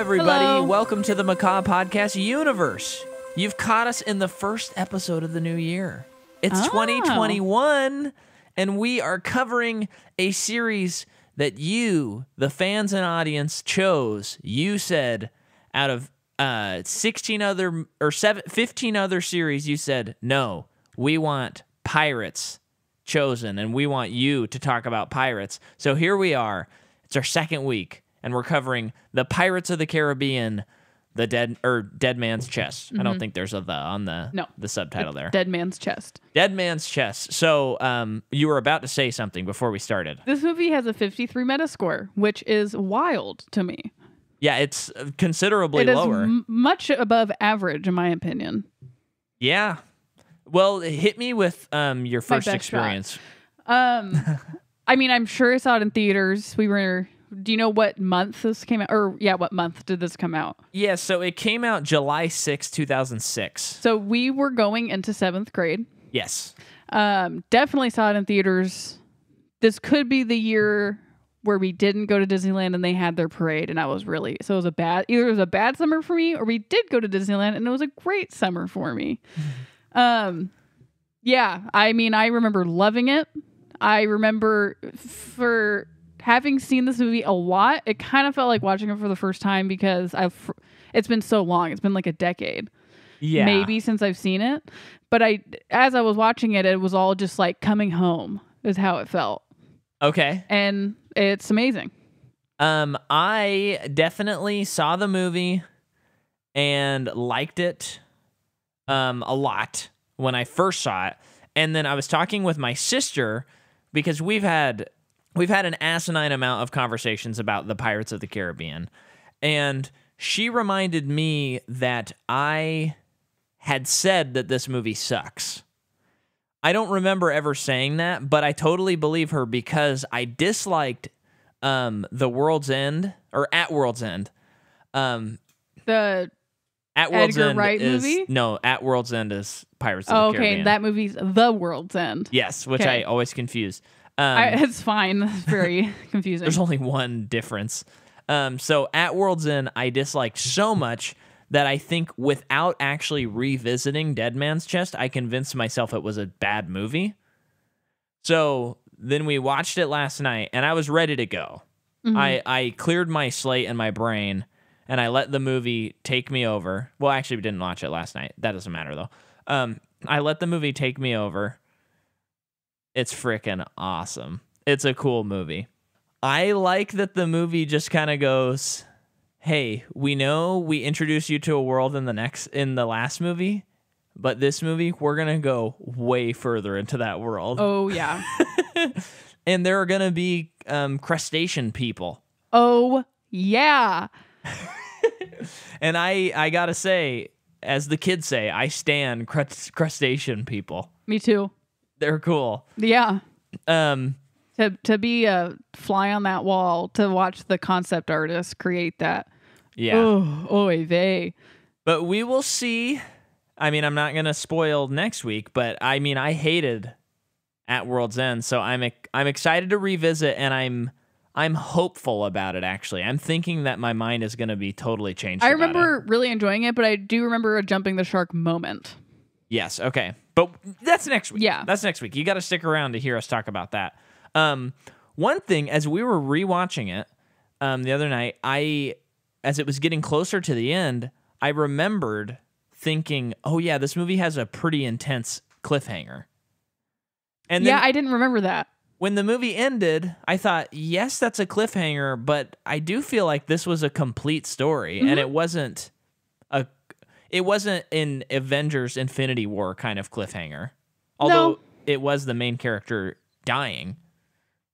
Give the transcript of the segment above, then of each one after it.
everybody. Hello. Welcome to the Macabre Podcast universe. You've caught us in the first episode of the new year. It's 2021, and we are covering a series that you, the fans and audience, chose. You said out of 15 other series, you said, no, we want pirates chosen, and we want you to talk about pirates. So here we are. It's our second week, and we're covering the Pirates of the Caribbean, the Dead Man's Chest. I don't think there's a the on the subtitle there. Dead Man's Chest. Dead Man's Chest. So you were about to say something before we started. This movie has a 53 Metascore, which is wild to me. Yeah, it's considerably It is lower. Much above average, in my opinion. Yeah. Well, hit me with your first best experience. I mean, I'm sure I saw it in theaters. Do you know what month this came out? Or, yeah, what month did this come out? Yeah, so it came out July 6, 2006. So we were going into 7th grade. Yes. Definitely saw it in theaters. This could be the year where we didn't go to Disneyland and they had their parade, and either it was a bad summer for me, or we did go to Disneyland and it was a great summer for me. Yeah, I mean, I remember loving it. I remember for having seen this movie a lot, it kind of felt like watching it for the first time because it's been so long. It's been like a decade. Yeah. Maybe since I've seen it. But as I was watching it, it was all just like coming home is how it felt. Okay. And it's amazing. I definitely saw the movie and liked it a lot when I first saw it. And then I was talking with my sister because we've had an asinine amount of conversations about the Pirates of the Caribbean. And she reminded me that I had said that this movie sucks. I don't remember ever saying that, but I totally believe her because I disliked The World's End, or At World's End. The At World's Edgar End Wright is movie? No, At World's End is Pirates of the Caribbean. Okay, that movie's The World's End. Yes, which Okay. I always confuse. It's fine. It's very confusing. There's only one difference. So At World's End, I disliked so much that I think without actually revisiting Dead Man's Chest, I convinced myself it was a bad movie. So then we watched it last night, and I was ready to go. Mm-hmm. I cleared my slate and my brain, and I let the movie take me over. Well, actually, we didn't watch it last night. That doesn't matter, though. I let the movie take me over. It's freaking awesome. It's a cool movie. I like that the movie just kind of goes, hey, we know we introduced you to a world in the last movie, but this movie, we're going to go way further into that world. Oh, yeah. And there are going to be crustacean people. Oh, yeah. And I got to say, as the kids say, I stan crustacean people. Me too. They're cool. Yeah. To be a fly on that wall, to watch the concept artist create that. Yeah. Oh, oy vey. But we will see. I mean, I'm not going to spoil next week, but I mean, I hated At World's End, so I'm excited to revisit, and I'm hopeful about it, actually. I'm thinking that my mind is going to be totally changed. I remember really enjoying it, but I do remember a jumping the shark moment. Yes, okay. But that's next week. Yeah. That's next week. You got to stick around to hear us talk about that. One thing, as we were rewatching it the other night, as it was getting closer to the end, I remembered thinking, oh yeah, this movie has a pretty intense cliffhanger. And then I didn't remember that. when the movie ended, I thought, yes, that's a cliffhanger, but I do feel like this was a complete story, and it wasn't an Avengers Infinity War kind of cliffhanger. Although it was the main character dying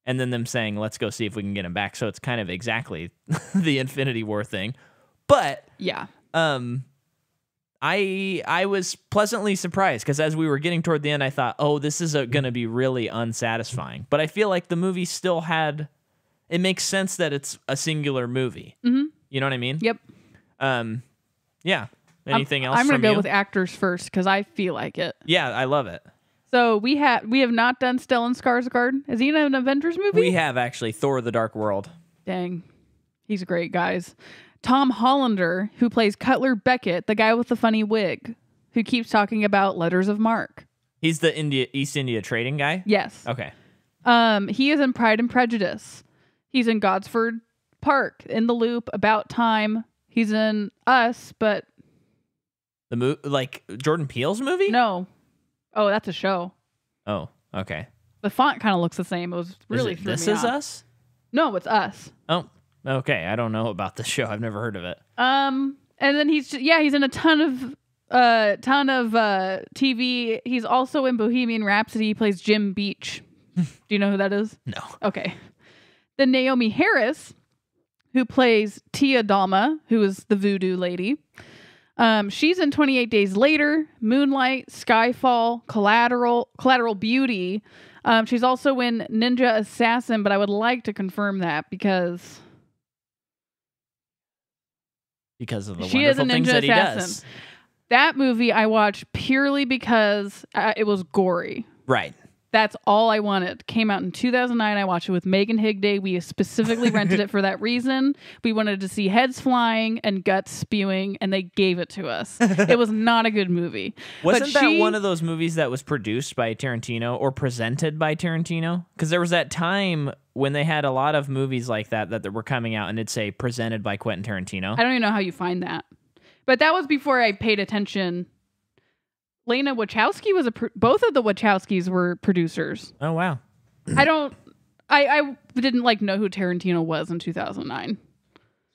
and then them saying, let's go see if we can get him back. So it's kind of exactly the Infinity War thing. But Yeah. I was pleasantly surprised because as we were getting toward the end, I thought, oh, this is going to be really unsatisfying. But I feel like the movie still had, it makes sense that it's a singular movie. Mm-hmm. You know what I mean? Yep. Yeah. Anything else I'm from gonna you? go with actors first because I feel like it. Yeah, I love it. So we have not done Stellan Skarsgård. Is he in an Avengers movie? We have actually Thor: The Dark World. Dang, he's great, guys. Tom Hollander, who plays Cutler Beckett, the guy with the funny wig, who keeps talking about letters of marque. He's the East India trading guy? Yes. Okay. He is in Pride and Prejudice. He's in Gosford Park, In the Loop, About Time. He's in Us, but... like Jordan Peele's movie? No. Oh, that's a show. Oh, okay. The font kind of looks the same. It was really threw This me Is off. Us? No, it's Us. Oh, okay. I don't know about the show. I've never heard of it. And then he's in a ton of TV. He's also in Bohemian Rhapsody. He plays Jim Beach. Do you know who that is? No. Okay. Then Naomi Harris, who plays Tia Dalma, who is the voodoo lady. She's in 28 Days Later, Moonlight, Skyfall, Collateral Beauty. She's also in Ninja Assassin, but I would like to confirm that because of the she is a wonderful things ninja that he assassin. does. That movie I watched purely because it was gory. Right. That's all I wanted. Came out in 2009. I watched it with Megan Higday. We specifically rented it for that reason. We wanted to see heads flying and guts spewing, and they gave it to us. It was not a good movie. Wasn't that one of those movies that was produced by Tarantino or presented by Tarantino? Because there was that time when they had a lot of movies like that were coming out, and it'd say presented by Quentin Tarantino. I don't even know how you find that. But that was before I paid attention. Lena Wachowski was both of the Wachowskis were producers. Oh, wow. I didn't know who Tarantino was in 2009.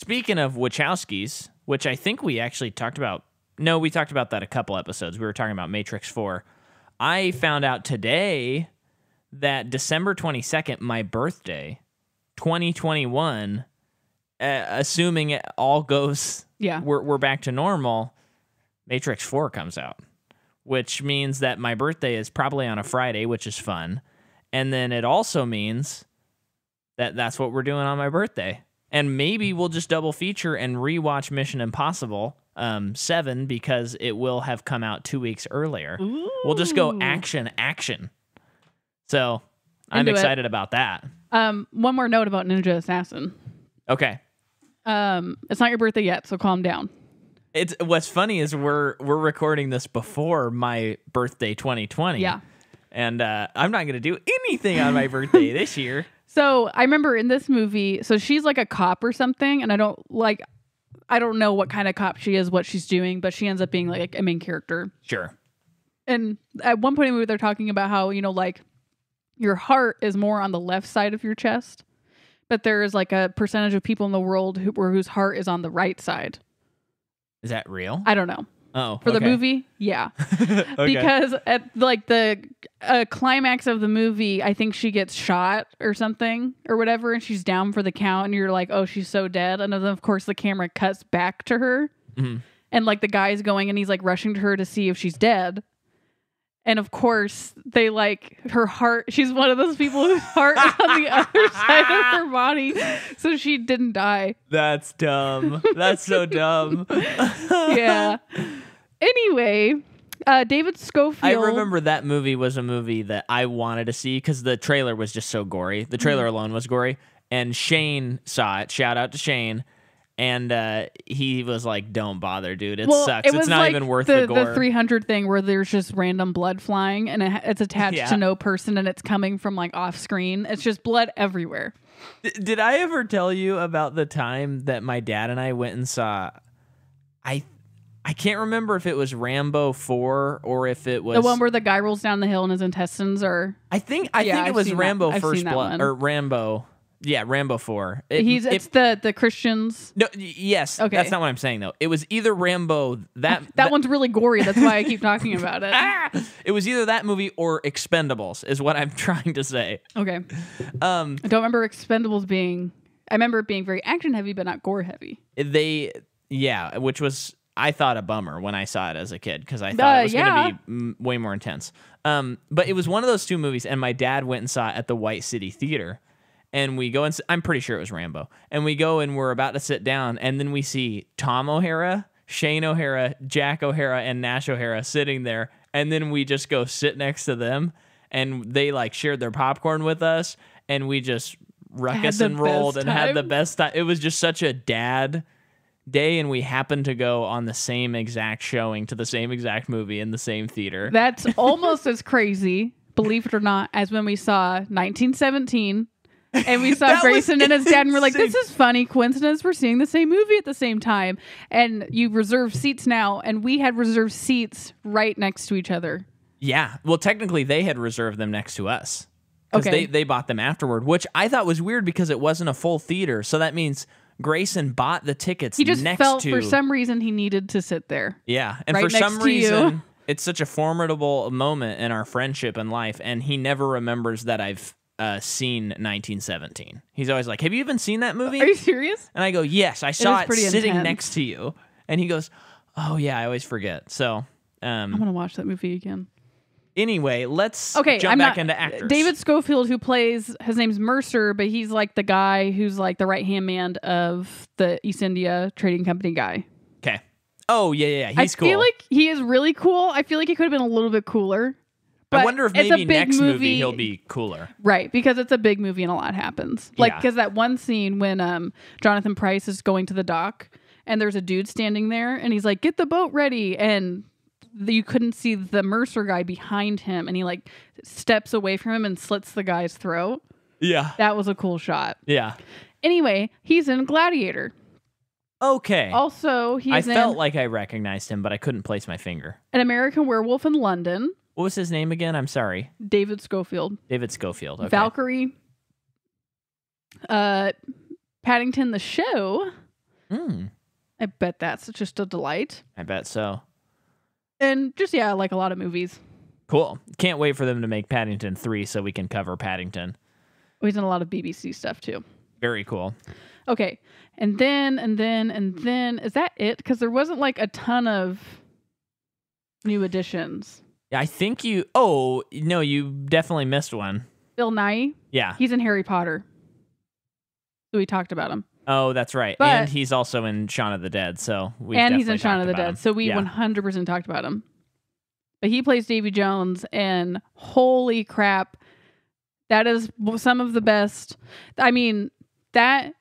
Speaking of Wachowskis, which I think we actually talked about. No, we talked about that a couple episodes. We were talking about Matrix 4. I found out today that December 22nd, my birthday, 2021, assuming it all goes, we're back to normal, Matrix 4 comes out. Which means that my birthday is probably on a Friday, which is fun. And then it also means that that's what we're doing on my birthday. And maybe we'll just double feature and rewatch Mission Impossible 7 because it will have come out 2 weeks earlier. Ooh. We'll just go action. So I'm excited about that. One more note about Ninja Assassin. Okay. It's not your birthday yet, so calm down. What's funny is we're recording this before my birthday 2020. Yeah. And I'm not going to do anything on my birthday this year. So I remember in this movie, so she's like a cop or something, and I don't know what kind of cop she is, what she's doing, but she ends up being like a main character. Sure. And at one point in the movie, they're talking about how, your heart is more on the left side of your chest, but there is like a percentage of people in the world whose heart is on the right side. Is that real? I don't know. Oh, for the movie, yeah. Okay. Because at the climax of the movie, I think she gets shot or something or whatever, and she's down for the count, and you're like, oh, she's so dead. And then of course the camera cuts back to her, and the guy's going, and he's rushing to her to see if she's dead. And of course, they her heart. She's one of those people whose heart is on the other side of her body. So she didn't die. That's dumb. That's so dumb. Yeah. Anyway, David Schofield. I remember that movie was a movie that I wanted to see because the trailer was just so gory. The trailer alone was gory. And Shane saw it. Shout out to Shane. And he was like, don't bother, dude. It sucks. It's not even worth the gore. The 300 thing where there's just random blood flying and it's attached to no person and it's coming from off screen. It's just blood everywhere. Did I ever tell you about the time that my dad and I went and saw... I can't remember if it was Rambo 4 or if it was... The one where the guy rolls down the hill and his intestines are... I think it was Rambo First Blood. Or Rambo... Yeah, Rambo 4. It's the Christians. No, yes. Okay. That's not what I'm saying, though. It was either Rambo... That one's really gory. That's why I keep talking about it. It was either that movie or Expendables, is what I'm trying to say. Okay. I don't remember Expendables being... I remember it being very action-heavy, but not gore-heavy. Which was... I thought a bummer when I saw it as a kid because I thought it was going to be way more intense. But it was one of those two movies, and my dad went and saw it at the White City Theater. And we go and I'm pretty sure it was Rambo. And we go and we're about to sit down, and then we see Tom O'Hara, Shane O'Hara, Jack O'Hara, and Nash O'Hara sitting there. And then we just go sit next to them, and they shared their popcorn with us, and we just ruckus and rolled and had the best time. It was just such a dad day and we happened to go on the same exact showing to the same exact movie in the same theater. That's almost as crazy, believe it or not, as when we saw 1917 and we saw Grayson and his dad and we're like, this is funny coincidence. We're seeing the same movie at the same time. And you reserve seats now, and we had reserved seats right next to each other. Yeah. Well, technically they had reserved them next to us because they bought them afterward, which I thought was weird because it wasn't a full theater. So that means Grayson bought the tickets. He just felt for some reason he needed to sit there. Yeah. And for some reason, it's such a formidable moment in our friendship and life. And he never remembers that I've seen 1917. He's always like, have you even seen that movie? Are you serious? And I go, yes, I saw it sitting next to you. And he goes, oh yeah, I always forget. So I'm going to watch that movie again. Anyway, let's jump back into actors. David Schofield, who plays, his name's Mercer, but he's like the guy who's like the right-hand man of the East India Trading Company guy. Okay. Oh, yeah. He's cool. I feel like he is really cool. I feel like he could have been a little bit cooler. I wonder if maybe next movie he'll be cooler. Right, because it's a big movie and a lot happens. Like, because that one scene when Jonathan Pryce is going to the dock and there's a dude standing there and he's like, get the boat ready. And you couldn't see the Mercer guy behind him and he like steps away from him and slits the guy's throat. Yeah. That was a cool shot. Yeah. Anyway, he's in Gladiator. Okay. Also, I felt like I recognized him, but I couldn't place my finger. An American Werewolf in London. What was his name again? I'm sorry. David Schofield. David Schofield. Okay. Valkyrie. Paddington the Show. I bet that's just a delight. I bet so. And just, like a lot of movies. Cool. Can't wait for them to make Paddington 3 so we can cover Paddington. He's done a lot of BBC stuff too. Very cool. Okay. And then, is that it? Because there wasn't like a ton of new additions. Yeah, I think you definitely missed one. Bill Nye? Yeah. He's in Harry Potter. So we talked about him. Oh, that's right. But, and he's also in Shaun of the Dead, so he's in Shaun of the Dead, so we 100% talked about him. But he plays Davy Jones, and holy crap, that is some of the best. I mean, that...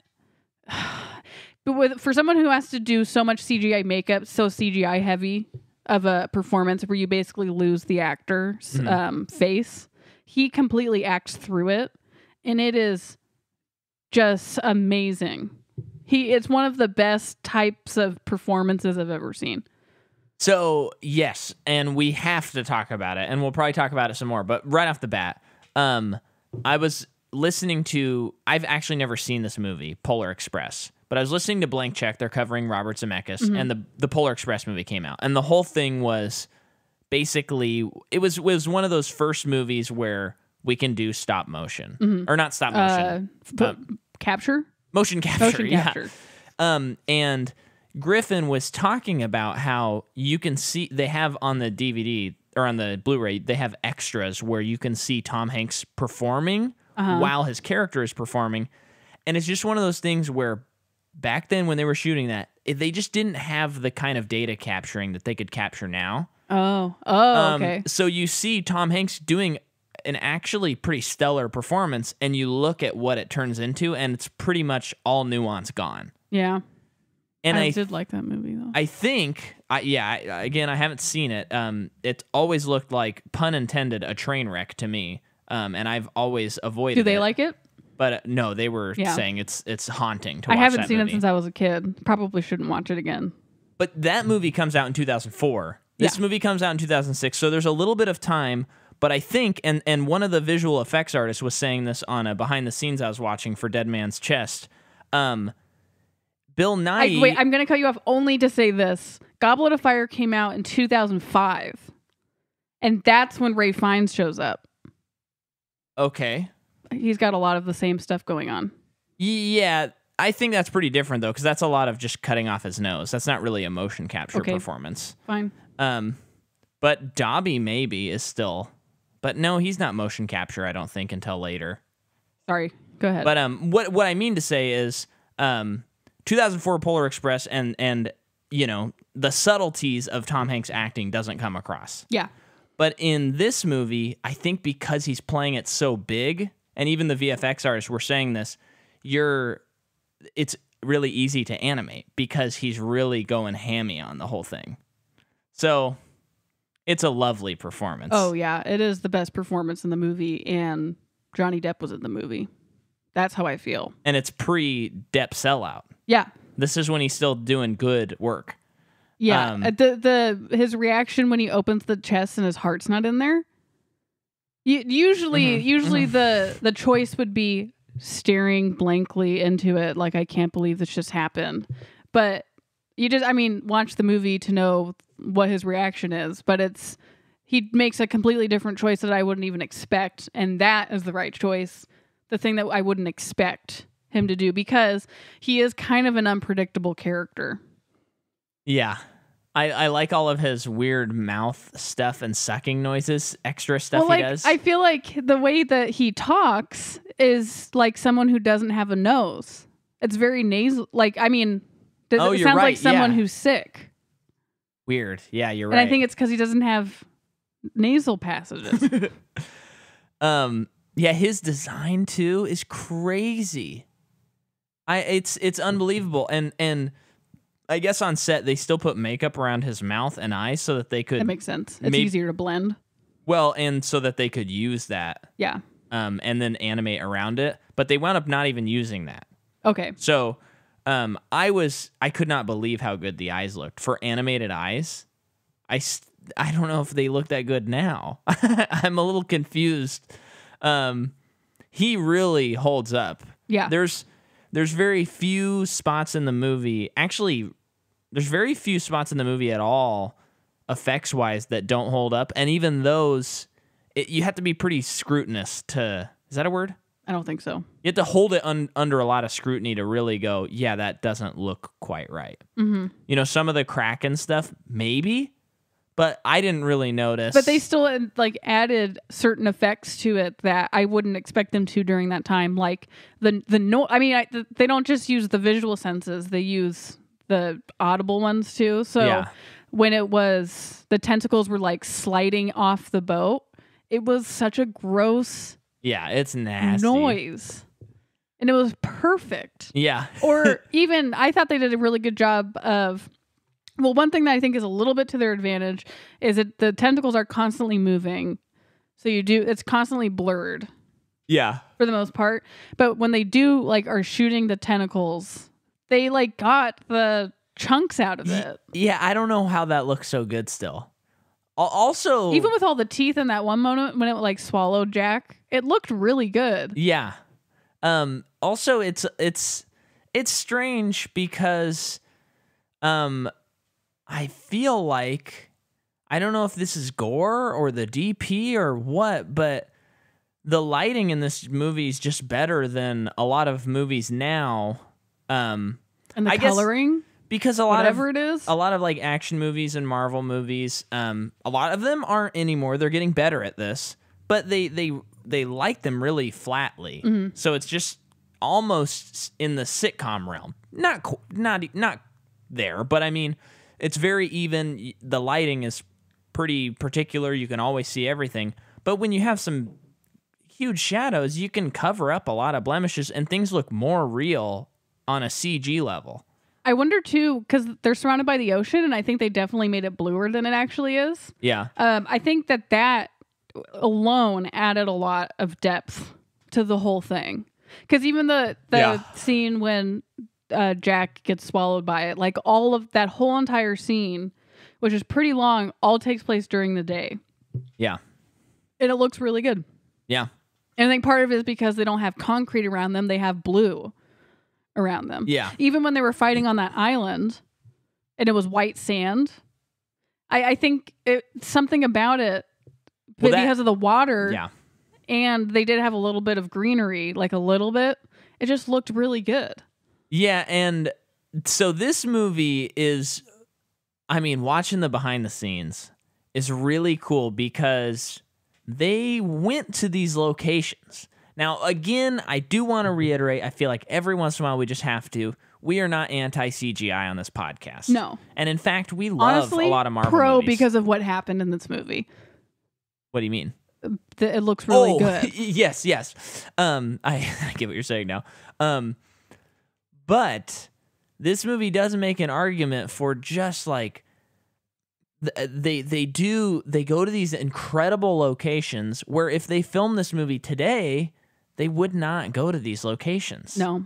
for someone who has to do so much CGI makeup, so CGI heavy of a performance where you basically lose the actor's face, he completely acts through it, and it is just amazing. It's one of the best types of performances I've ever seen. So, yes, and we have to talk about it, and we'll probably talk about it some more, but right off the bat, I was listening to... I've actually never seen this movie, Polar Express, but I was listening to Blank Check. They're covering Robert Zemeckis, and the Polar Express movie came out, and the whole thing was basically... It was one of those first movies where we can do stop motion. Or not stop motion. Capture? Motion capture. And Griffin was talking about how you can see... They have on the DVD, or on the Blu-ray, they have extras where you can see Tom Hanks performing while his character is performing. And it's just one of those things where back then when they were shooting that, they just didn't have the kind of data capturing that they could capture now. Okay. So you see Tom Hanks doing an actually pretty stellar performance, and you look at what it turns into, and it's pretty much all nuance gone. Yeah. And I did like that movie, though. I think, again, I haven't seen it. It always looked like, pun intended, a train wreck to me. And I've always avoided it. Do they like it? But no, they were saying it's haunting to watch. I haven't seen it since I was a kid. Probably shouldn't watch it again. But that movie comes out in 2004. This movie comes out in 2006, so there's a little bit of time. But I think, and one of the visual effects artists was saying this on a behind the scenes I was watching for Dead Man's Chest. Bill Nye... Wait, I'm going to cut you off only to say this. Goblet of Fire came out in 2005. And that's when Ralph Fiennes shows up. Okay. He's got a lot of the same stuff going on. Yeah, I think that's pretty different, though, because that's a lot of just cutting off his nose. That's not really a motion capture performance. Fine. But Dobby maybe is still... But no, he's not motion capture, I don't think, until later. Sorry, go ahead. But what I mean to say is 2004 Polar Express and you know, the subtleties of Tom Hanks acting doesn't come across. Yeah. But in this movie, I think because he's playing it so big, and even the VFX artists were saying this, it's really easy to animate because he's really going hammy on the whole thing. So it's a lovely performance. Oh, yeah. It is the best performance in the movie, and Johnny Depp was in the movie. That's how I feel. And it's pre-Depp sellout. Yeah. This is when he's still doing good work. Yeah. His reaction when he opens the chest and his heart's not in there. Usually the choice would be staring blankly into it like, I can't believe this just happened. But watch the movie to know what his reaction is. But he makes a completely different choice that I wouldn't even expect. And that is the right choice. The thing that I wouldn't expect him to do, because he is kind of an unpredictable character. Yeah. I like all of his weird mouth stuff and sucking noises, extra stuff he does. I feel like the way that he talks is like someone who doesn't have a nose. It's very nasal. It sounds like someone who's sick. Weird. Yeah, you're right. And I think it's because he doesn't have nasal passages. Yeah, his design too is crazy. It's unbelievable. And I guess on set they still put makeup around his mouth and eyes so that they could. That makes sense. It's easier to blend. Well, and so that they could use that. Yeah. And then animate around it, but they wound up not even using that. Okay. So, I could not believe how good the eyes looked for animated eyes. I don't know if they look that good now. I'm a little confused. He really holds up. Yeah. There's very few spots in the movie. Actually, there's very few spots in the movie at all, effects wise, that don't hold up. And even those, you have to be pretty scrutinous to. Is that a word? I don't think so. You have to hold it under a lot of scrutiny to really go, yeah, that doesn't look quite right. Mm-hmm. Some of the Kraken stuff, maybe, but I didn't really notice. But they still added certain effects to it that I wouldn't expect them to during that time. Like they don't just use the visual senses; they use the audible ones too. So when the tentacles were sliding off the boat, it was such a gross. Yeah, it's nasty noise. And it was perfect. Yeah. Or even, I thought they did a really good job of, one thing that I think is a little bit to their advantage is that the tentacles are constantly moving. So it's constantly blurred. Yeah. For the most part. But when they are shooting the tentacles, they got the chunks out of it. Yeah, I don't know how that looks so good still. Also, even with all the teeth in that one moment when it swallowed Jack, it looked really good. Yeah. Also, it's strange because, I feel like, I don't know if this is gore or the DP or what, but the lighting in this movie is just better than a lot of movies now. And the coloring. Because a lot of action movies and Marvel movies, a lot of them aren't anymore. They're getting better at this, but they light them really flatly. Mm-hmm. So it's just almost in the sitcom realm. Not there, but I mean, it's very even. The lighting is pretty particular. You can always see everything. But when you have some huge shadows, you can cover up a lot of blemishes and things look more real on a CG level. I wonder too, because they're surrounded by the ocean, and I think they definitely made it bluer than it actually is. Yeah. I think that alone added a lot of depth to the whole thing. Because even the scene when Jack gets swallowed by it, all of that whole entire scene, which is pretty long, all takes place during the day. Yeah. And it looks really good. Yeah. And I think part of it is because they don't have concrete around them, they have blue around them. Yeah. Even when they were fighting on that island and it was white sand, I think something about it, because of the water. Yeah. And they did have a little bit of greenery, a little bit. It just looked really good. Yeah. And so this movie is, watching the behind the scenes is really cool because they went to these locations. Now, again, I do want to reiterate, I feel like every once in a while we just have to. We are not anti-CGI on this podcast. No. And in fact, we love a lot of Marvel movies. Because of what happened in this movie. What do you mean? It looks really good. Yes. I get what you're saying now. But this movie does make an argument for just like they go to these incredible locations where if they film this movie today, they would not go to these locations. No.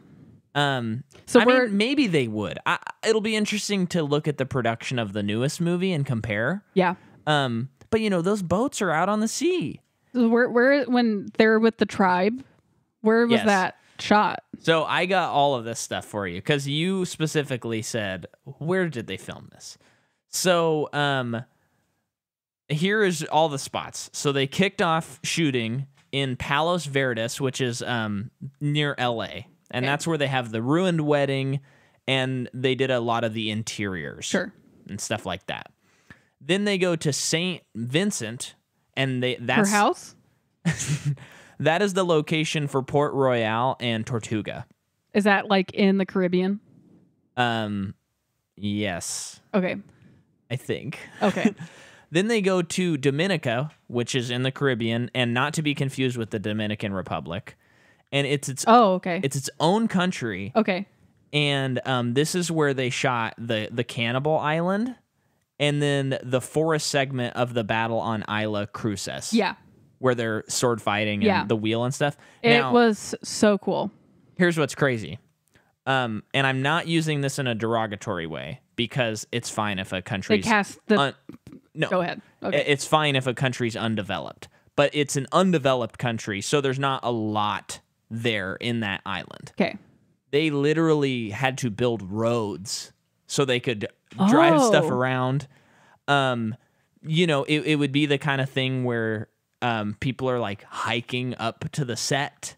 So I mean, maybe they would. It'll be interesting to look at the production of the newest movie and compare. Yeah. But you know, those boats are out on the sea. Where when they're with the tribe, where was that shot? So I got all of this stuff for you because you specifically said, where did they film this? So here is all the spots. So they kicked off shooting in Palos Verdes, which is near LA. And that's where they have the ruined wedding, and they did a lot of the interiors and stuff like that. Then they go to St. Vincent, and that's her house? That is the location for Port Royal and Tortuga. Is that like in the Caribbean? Yes. Okay. I think. Okay. Then they go to Dominica, which is in the Caribbean, and not to be confused with the Dominican Republic. And it's its own country. Okay. And this is where they shot the Cannibal Island, and then the forest segment of the battle on Isla Cruces. Yeah. Where they're sword fighting and the wheel and stuff. It was so cool. Here's what's crazy. And I'm not using this in a derogatory way because it's fine if a country's... They cast the... No. Go ahead. Okay. It's fine if a country's undeveloped. But it's an undeveloped country, so there's not a lot there in that island. Okay. They literally had to build roads so they could drive stuff around. You know, it would be the kind of thing where people are like hiking up to the set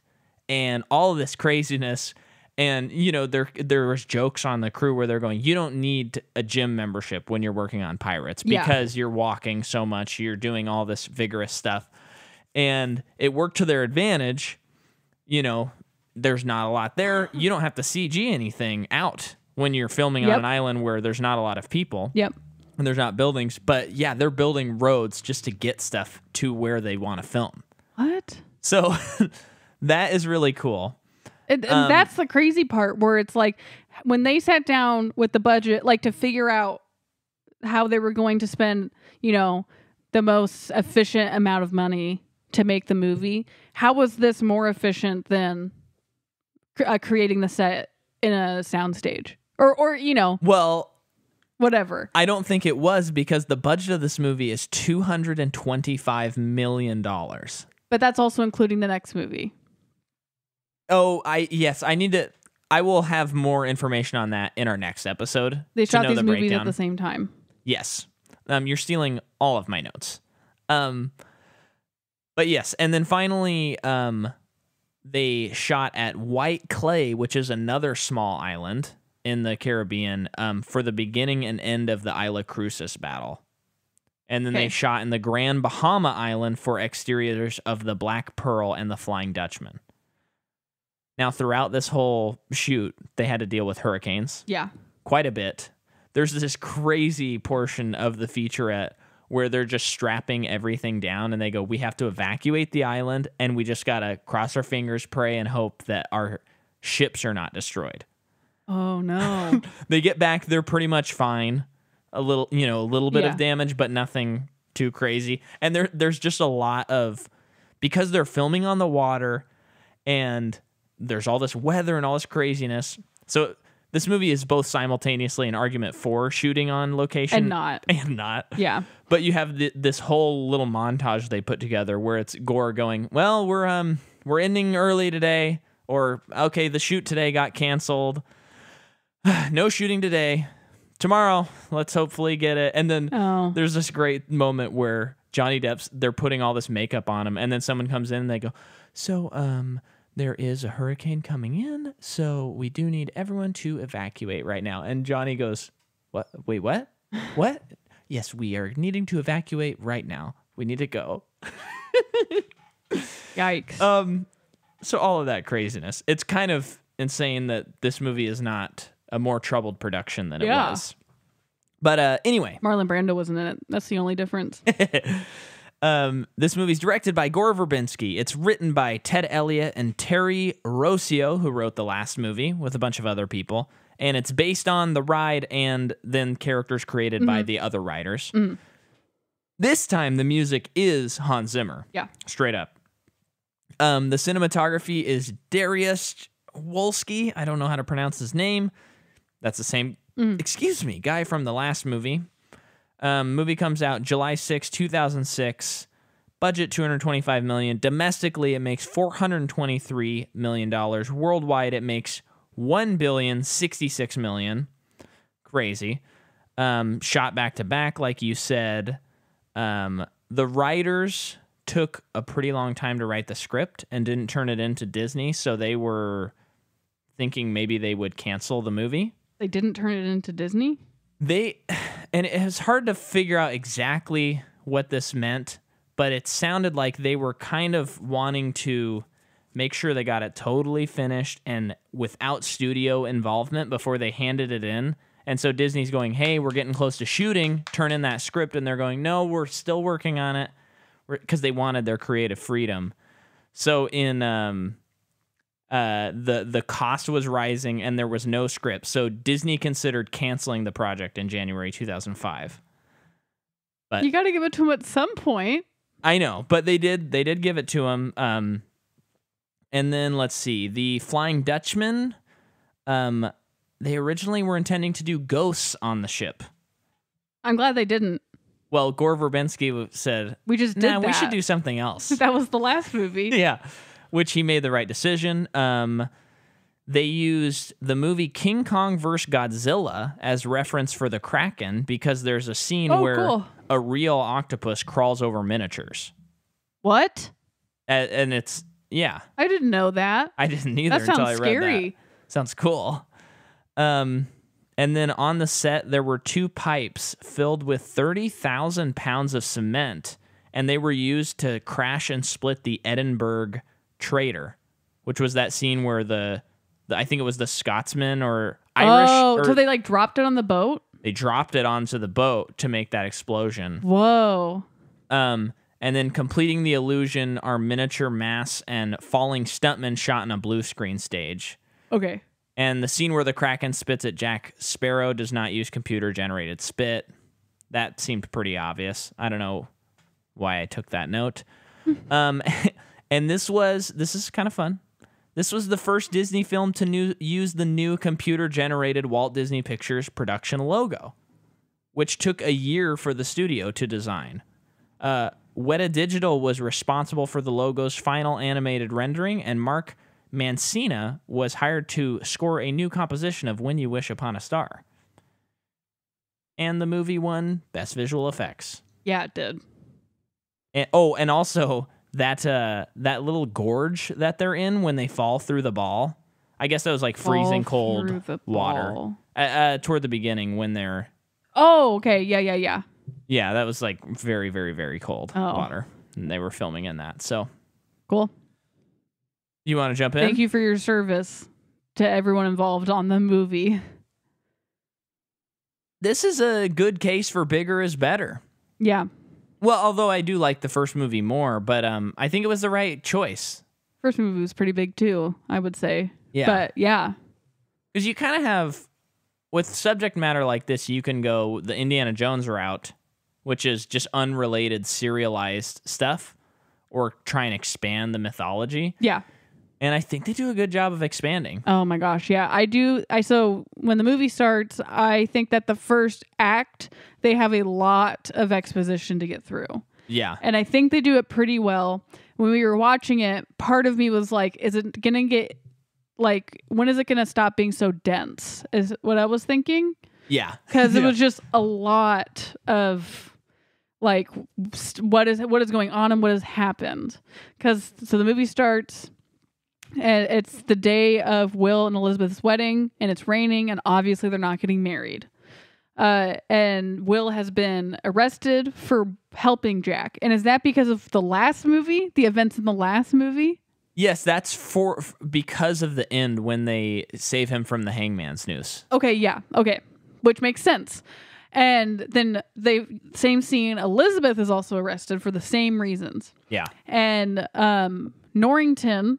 and all of this craziness. And, you know, there was jokes on the crew where they're going, you don't need a gym membership when you're working on Pirates because you're walking so much, you're doing all this vigorous stuff. And it worked to their advantage. You know, there's not a lot there. You don't have to CG anything out when you're filming on an island where there's not a lot of people. Yep. And there's not buildings. But yeah, they're building roads just to get stuff to where they want to film. What? So that is really cool. And that's the crazy part where it's like when they sat down with the budget, like to figure out how they were going to spend, you know, the most efficient amount of money to make the movie. How was this more efficient than creating the set in a soundstage or you know, well, whatever? I don't think it was because the budget of this movie is $225 million. But that's also including the next movie. Oh, I will have more information on that in our next episode. They shot these movies at the same time. Yes. You're stealing all of my notes. But yes, and then finally, they shot at White Clay, which is another small island in the Caribbean, for the beginning and end of the Isla Cruces battle. And then they shot in the Grand Bahama Island for exteriors of the Black Pearl and the Flying Dutchman. Now, throughout this whole shoot, they had to deal with hurricanes. Yeah. Quite a bit. There's this crazy portion of the featurette where they're just strapping everything down and they go, we have to evacuate the island and we just got to cross our fingers, pray, and hope that our ships are not destroyed. Oh, no. They get back, they're pretty much fine. A little bit of damage, but nothing too crazy. And there's just a lot of, because they're filming on the water and there's all this weather and all this craziness. So this movie is both simultaneously an argument for shooting on location and not. Yeah. But you have this whole little montage they put together where it's Gore going, well, we're ending early today, or okay, the shoot today got canceled. No shooting today. Tomorrow, let's hopefully get it. And then there's this great moment where Johnny Depp's, they're putting all this makeup on him, and then someone comes in and they go, so there is a hurricane coming in, so we do need everyone to evacuate right now. And Johnny goes, what? Wait, what? What? Yes, we are needing to evacuate right now. We need to go. Yikes. So all of that craziness. It's kind of insane that this movie is not a more troubled production than it was. But anyway. Marlon Brando wasn't in it. That's the only difference. This movie's directed by Gore Verbinski. It's written by Ted Elliott and Terry Rossio, who wrote the last movie with a bunch of other people. and it's based on the ride and then characters created by the other riders. This time, the music is Hans Zimmer. Yeah. Straight up. The cinematography is Dariusz Wolski. I don't know how to pronounce his name. That's the same, guy from the last movie. Movie comes out July 6, 2006. Budget $225 million. Domestically, it makes $423 million. Worldwide, it makes $1,066 million. Crazy. Shot back to back, like you said. The writers took a pretty long time to write the script and didn't turn it into Disney, so they were thinking maybe they would cancel the movie. They didn't turn it into Disney? And it was hard to figure out exactly what this meant, but it sounded like they were kind of wanting to make sure they got it totally finished and without studio involvement before they handed it in. And so Disney's going, hey, we're getting close to shooting, turn in that script. And they're going, no, we're still working on it, because they wanted their creative freedom. So in the cost was rising and there was no script. So Disney considered canceling the project in January 2005. But you got to give it to them at some point. I know, but they did give it to him. And then let's see, the Flying Dutchman. They originally were intending to do ghosts on the ship. I'm glad they didn't. Well, Gore Verbinski said, we just did that. We should do something else. That was the last movie. Yeah, which he made the right decision. They used the movie King Kong vs. Godzilla as reference for the Kraken because there's a scene where a real octopus crawls over miniatures. What? And it's, yeah. I didn't know that. I didn't either until I read scary. That. Sounds cool. And then on the set, there were 2 pipes filled with 30,000 pounds of cement, and they were used to crash and split the Edinburgh Trader, which was that scene where I think it was the Scotsman or Irish. Oh, so they like dropped it on the boat? They dropped it onto the boat to make that explosion. Whoa. And then completing the illusion are miniature mass and falling stuntmen shot in a blue screen stage. Okay. And the scene where the Kraken spits at Jack Sparrow does not use computer-generated spit. That seemed pretty obvious. I don't know why I took that note. And this is kind of fun. This was the first Disney film to use the new computer-generated Walt Disney Pictures production logo, which took a year for the studio to design. Weta Digital was responsible for the logo's final animated rendering, and Mark Mancina was hired to score a new composition of When You Wish Upon a Star. And the movie won Best Visual Effects. Yeah, it did. And also that little gorge that they're in when they fall through the ball. I guess that was like freezing cold water. Toward the beginning when they're... Oh, okay. Yeah. Yeah, that was like very, very, very cold water. And they were filming in that, so... Cool. You want to jump in? Thank you for your service to everyone involved on the movie. This is a good case for bigger is better. Yeah. Well, although I do like the first movie more, but I think it was the right choice. First movie was pretty big too, I would say. Yeah. But yeah. Because you kind of have, with subject matter like this, you can go the Indiana Jones route, which is just unrelated serialized stuff, or try and expand the mythology. Yeah. And I think they do a good job of expanding. Oh my gosh, yeah. So when the movie starts, I think that the first act, they have a lot of exposition to get through. Yeah. And I think they do it pretty well. When we were watching it, part of me was like, is it going to get, like, when is it going to stop being so dense? Is what I was thinking. Yeah. Because it was just a lot of, like, what is going on and what has happened. So the movie starts... And it's the day of Will and Elizabeth's wedding, and it's raining, and obviously they're not getting married. And Will has been arrested for helping Jack. And is that because of the last movie, the events in the last movie? Yes, that's because of the end when they save him from the hangman's noose. Okay, yeah, okay, which makes sense. And then same scene, Elizabeth is also arrested for the same reasons. Yeah. And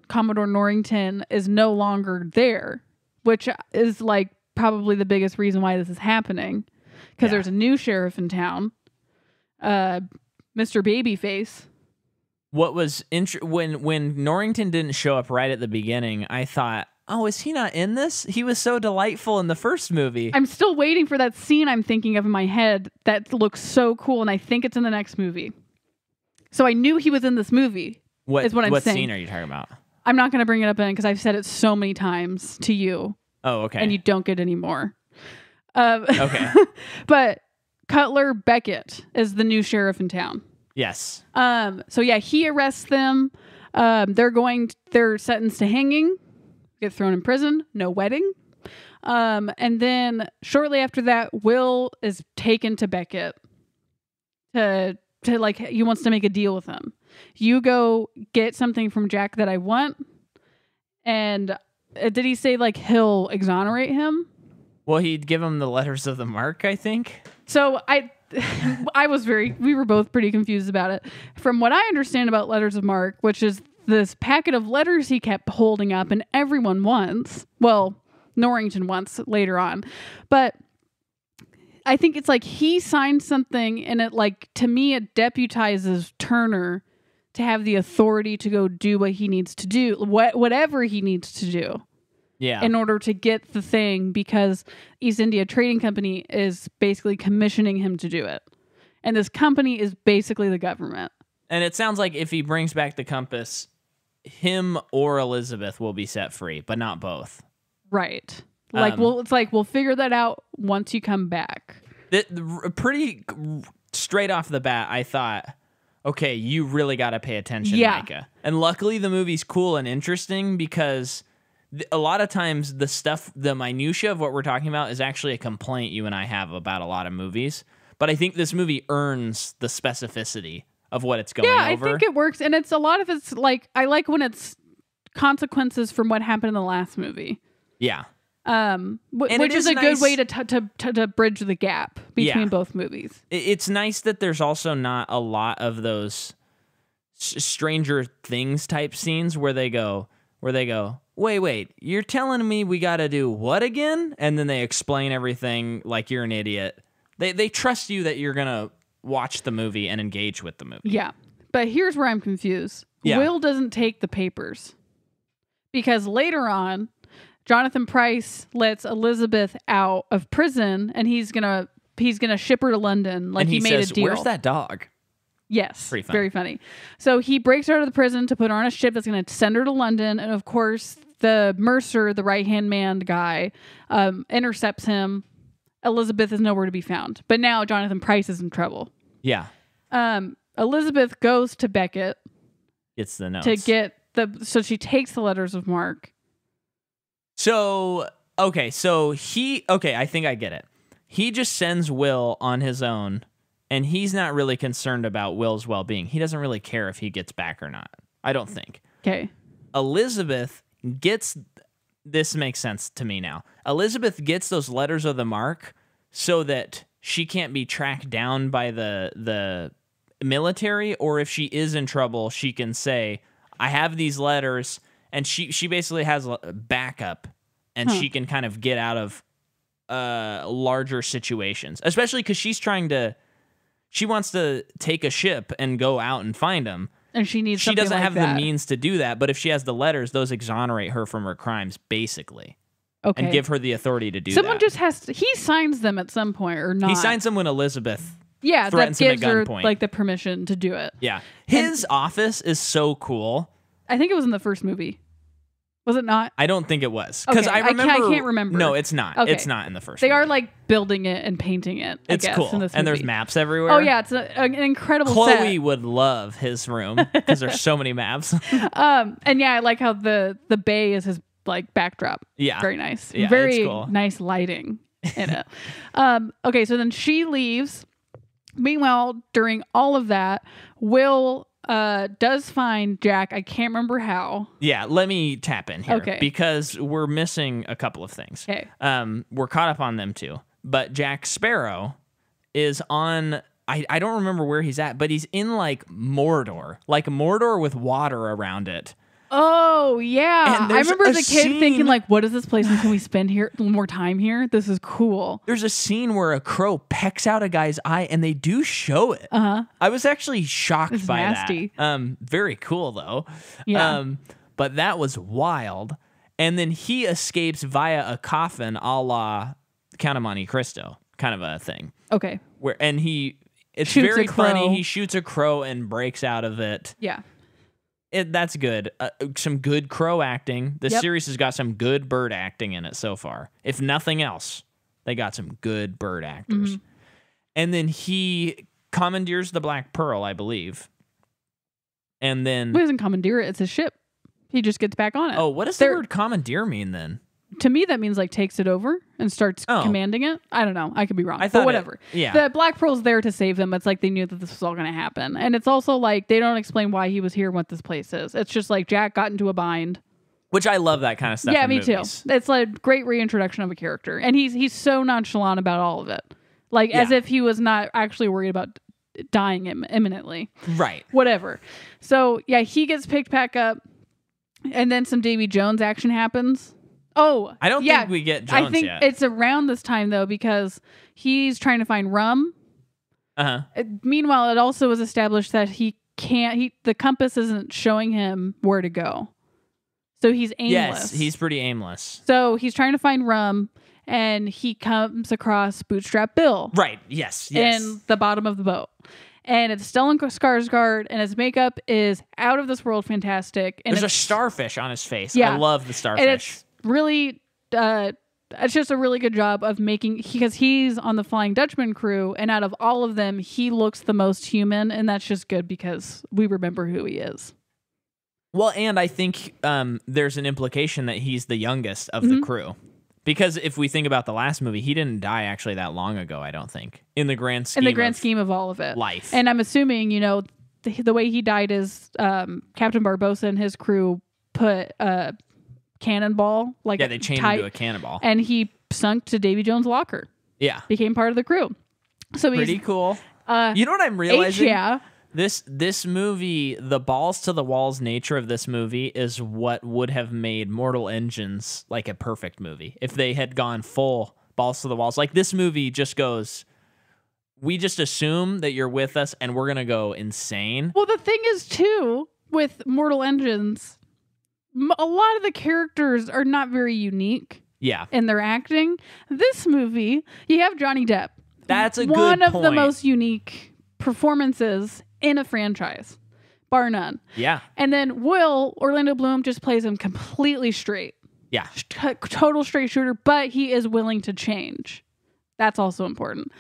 Commodore Norrington is no longer there, which is like probably the biggest reason why this is happening, because there's a new sheriff in town, Mr. Babyface. What was when Norrington didn't show up right at the beginning, I thought, oh, is he not in this? He was so delightful in the first movie. I'm still waiting for that scene I'm thinking of in my head that looks so cool, and I think it's in the next movie. So I knew he was in this movie. What I'm saying. What scene are you talking about? I'm not going to bring it up in because I've said it so many times to you. Oh, okay. And you don't get any more. Okay. But Cutler Beckett is the new sheriff in town. Yes. So yeah, he arrests them. They're sentenced to hanging, get thrown in prison, no wedding. And then shortly after that, Will is taken to Beckett to like, he wants to make a deal with him. You go get something from Jack that I want. And did he say like he'll exonerate him? Well, he'd give him the letters of the mark, I think. So we were both pretty confused about it. From what I understand about letters of marque, which is this packet of letters he kept holding up and everyone wants. Well, Norrington wants later on. But I think it's like he signed something and it, like, to me, it deputizes Turner to have the authority to go do what he needs to do, whatever he needs to do. Yeah. In order to get the thing, because East India Trading Company is basically commissioning him to do it. And this company is basically the government. And it sounds like if he brings back the compass, him or Elizabeth will be set free, but not both. Right. Like, we'll figure that out once you come back. Pretty straight off the bat, I thought, okay, you really got to pay attention, Micah. And luckily the movie's cool and interesting because a lot of times the minutia of what we're talking about is actually a complaint you and I have about a lot of movies. But I think this movie earns the specificity of what it's going over. I think it works. And it's like, I like when it's consequences from what happened in the last movie. Yeah. Which is a good way to bridge the gap between both movies. It's nice that there's also not a lot of those Stranger Things type scenes where they go, wait, you're telling me we got to do what again? And then they explain everything like you're an idiot. They trust you that you're going to watch the movie and engage with the movie. Yeah. But here's where I'm confused. Yeah. Will doesn't take the papers because later on, Jonathan Pryce lets Elizabeth out of prison and he's gonna ship her to London. Like, he made a deal. Where's that dog? Yes. Pretty funny. Very funny. So he breaks her out of the prison to put her on a ship that's going to send her to London. And of course, the Mercer, the right-hand man guy, intercepts him. Elizabeth is nowhere to be found. But now Jonathan Pryce is in trouble. Yeah. Elizabeth goes to Beckett. It's the notes. So she takes the letters of marque. So I think I get it. He just sends Will on his own, and he's not really concerned about Will's well-being. He doesn't really care if he gets back or not. I don't think. Okay. Elizabeth gets... This makes sense to me now. Elizabeth gets those letters of the marque so that she can't be tracked down by the military, or if she is in trouble, she can say, I have these letters, and she basically has a backup, and she can kind of get out of larger situations, especially because she wants to take a ship and go out and find them. And she doesn't like have that. the means to do that, but if she has the letters, those exonerate her from her crimes, basically. Okay. And give her the authority to do Someone that. just has to... He signs them at some point or not. He signs them when Elizabeth that threatens him at gives her gunpoint. like the permission to do it. Yeah. His office is so cool. I think it was in the first movie. Was it not? I don't think it was. Because Okay, I remember... I can't remember. No, it's not. Okay. It's not in the first They movie. are like building it and painting it, I It's guess, cool. in this And there's movie. maps everywhere. Oh yeah, it's an incredible Chloe set. would love his room because there's so many maps. And yeah, I like how the bay is his like backdrop. Yeah. Very nice. Yeah, Very it's cool. nice lighting in it. Okay, so then she leaves. Meanwhile, during all of that, Will does find Jack. I can't remember how. Yeah, let me tap in here. Okay. Because we're missing a couple of things. Okay. We're caught up on them too. But Jack Sparrow is on... I don't remember where he's at, but he's in like Mordor with water around it. Oh, yeah. And I there's remember a as a kid scene- thinking, like, what is this place? And can we spend here more time here? This is cool. There's a scene where a crow pecks out a guy's eye, and they do show it. Uh-huh. I was actually shocked It's by nasty. that. Very cool, though. Yeah. But that was wild. And then he escapes via a coffin a la Count of Monte Cristo kind of a thing. Okay. It's Shoots very a crow. funny. He shoots a crow and breaks out of it. Yeah. That's good. Some good crow acting. This Yep. series has got some good bird acting in it so far. If nothing else, they got some good bird actors. Mm-hmm. And then he commandeers the Black Pearl, I believe. And then... He doesn't commandeer it. It's his ship. He just gets back on it. Oh, what does the word commandeer mean then? To me, that means like takes it over and starts commanding it. I don't know. I could be wrong. But whatever. The Black Pearl's there to save them. It's like they knew that this was all going to happen. And it's also like they don't explain why he was here and what this place is. It's just like Jack got into a bind. Which I love that kind of stuff. Yeah, in me movies. too. It's like great reintroduction of a character. And he's so nonchalant about all of it. Like as if he was not actually worried about dying imminently. Right. Whatever. So yeah, he gets picked back up. And then some Davy Jones action happens. Oh, I don't think we get Jones I think yet. it's around this time though because he's trying to find rum. Meanwhile, it also was established that he can't. The compass isn't showing him where to go, so he's aimless. Yes, he's pretty aimless. So he's trying to find rum, and he comes across Bootstrap Bill. Right. Yes. In the bottom of the boat. And it's Stellan Skarsgård, and his makeup is out of this world fantastic. And there's a starfish on his face. Yeah. I love the starfish. And it's really, it's just a really good job of making, because he's on the Flying Dutchman crew, and out of all of them, he looks the most human, and that's just good because we remember who he is. Well, and I think there's an implication that he's the youngest of the crew. Because if we think about the last movie, he didn't die actually that long ago, I don't think. In the grand scheme of all of it. Life. And I'm assuming, the way he died is Captain Barbossa and his crew put a cannonball. They chained him to a cannonball. And he sunk to Davy Jones' locker. Yeah. Became part of the crew. So pretty cool. You know what I'm realizing? Yeah. This movie, the balls to the walls nature of this movie is what would have made Mortal Engines like a perfect movie. If they had gone full balls to the walls. Like this movie just goes, we just assume that you're with us and we're going to go insane. Well, the thing is too, with Mortal Engines, a lot of the characters are not very unique. Yeah. In their acting. This movie, you have Johnny Depp. That's a good one of point. the most unique performances in a franchise, bar none. Yeah. And then Orlando Bloom just plays him completely straight. Yeah. Total straight shooter, but he is willing to change. That's also important.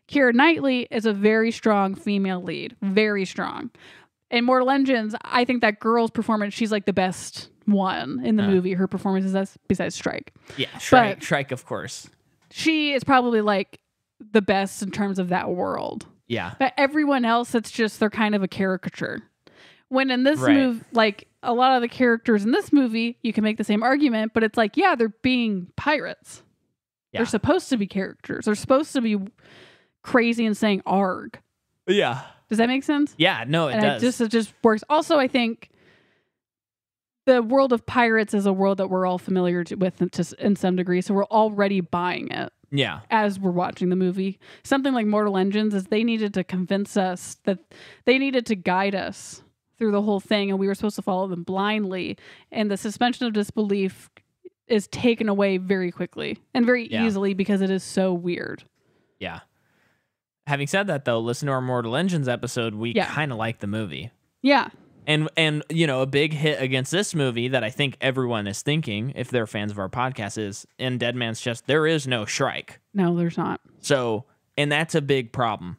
Keira Knightley is a very strong female lead. Very strong. In Mortal Engines, I think that girl's performance, she's like the best one in the movie. Her performance is best besides Strike. Yeah, Strike, of course. She is probably like the best in terms of that world. Yeah. But everyone else, it's just they're kind of a caricature. When in this movie, like a lot of the characters in this movie, you can make the same argument, but it's like, yeah, they're being pirates. Yeah. They're supposed to be characters. They're supposed to be crazy and saying arg. Yeah. Does that make sense? Yeah, no, it does. It just works. Also, I think the world of pirates is a world that we're all familiar with in some degree, so we're already buying it. Yeah. As we're watching the movie. Something like Mortal Engines is they needed to convince us that they needed to guide us through the whole thing, and we were supposed to follow them blindly. And the suspension of disbelief is taken away very quickly and very easily because it is so weird. Yeah. Having said that, though, listen to our Mortal Engines episode. We kind of like the movie. Yeah. And a big hit against this movie that I think everyone is thinking, if they're fans of our podcast, is in Dead Man's Chest, there is no Shrike. No, there's not. So, and that's a big problem,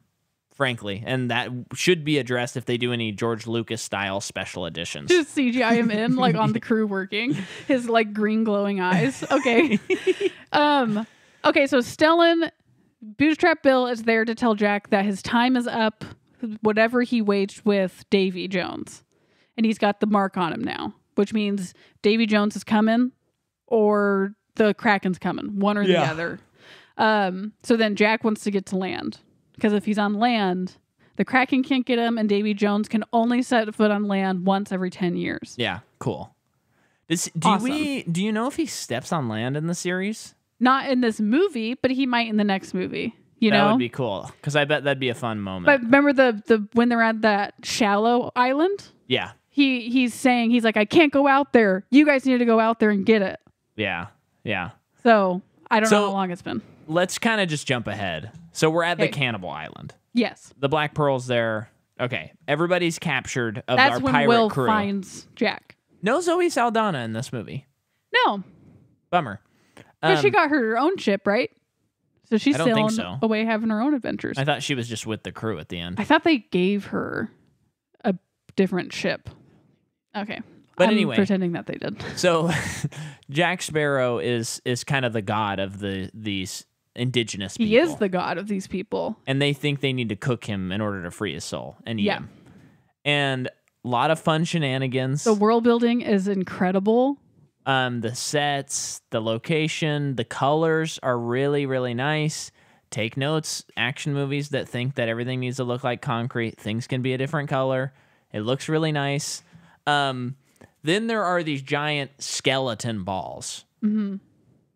frankly. And that should be addressed if they do any George Lucas style special editions. Just CGI him in, like on the crew working. His like green glowing eyes. Okay. Okay, so Stellan, Bootstrap Bill is there to tell Jack that his time is up, whatever he waged with Davy Jones. And he's got the mark on him now, which means Davy Jones is coming or the Kraken's coming, one or the other. So then Jack wants to get to land because if he's on land, the Kraken can't get him and Davy Jones can only set foot on land once every 10 years. Yeah, cool. Do you know if he steps on land in the series? Not in this movie, but he might in the next movie. That would be cool, because I bet that'd be a fun moment. But remember the when they're at that shallow island? Yeah. He's saying, he's like, I can't go out there. You guys need to go out there and get it. Yeah. Yeah. So I don't know how long it's been. Let's kind of just jump ahead. So we're at the Cannibal Island. Yes. The Black Pearl's there. Okay. Everybody's captured of That's our when pirate Will crew. finds Jack. No Zoe Saldana in this movie. No. Bummer. Because she got her own ship, right? So she's I don't think sailing so. away having her own adventures. I thought she was just with the crew at the end. I thought they gave her a different ship. Okay. But I'm anyway. pretending that they did. So Jack Sparrow is kind of the god of these indigenous people. He is the god of these people. And they think they need to cook him in order to free his soul and eat him. And a lot of fun shenanigans. The world building is incredible. The sets, the location, the colors are really, really nice. Take notes, action movies that think that everything needs to look like concrete. Things can be a different color. It looks really nice. Then there are these giant skeleton balls. Mm-hmm.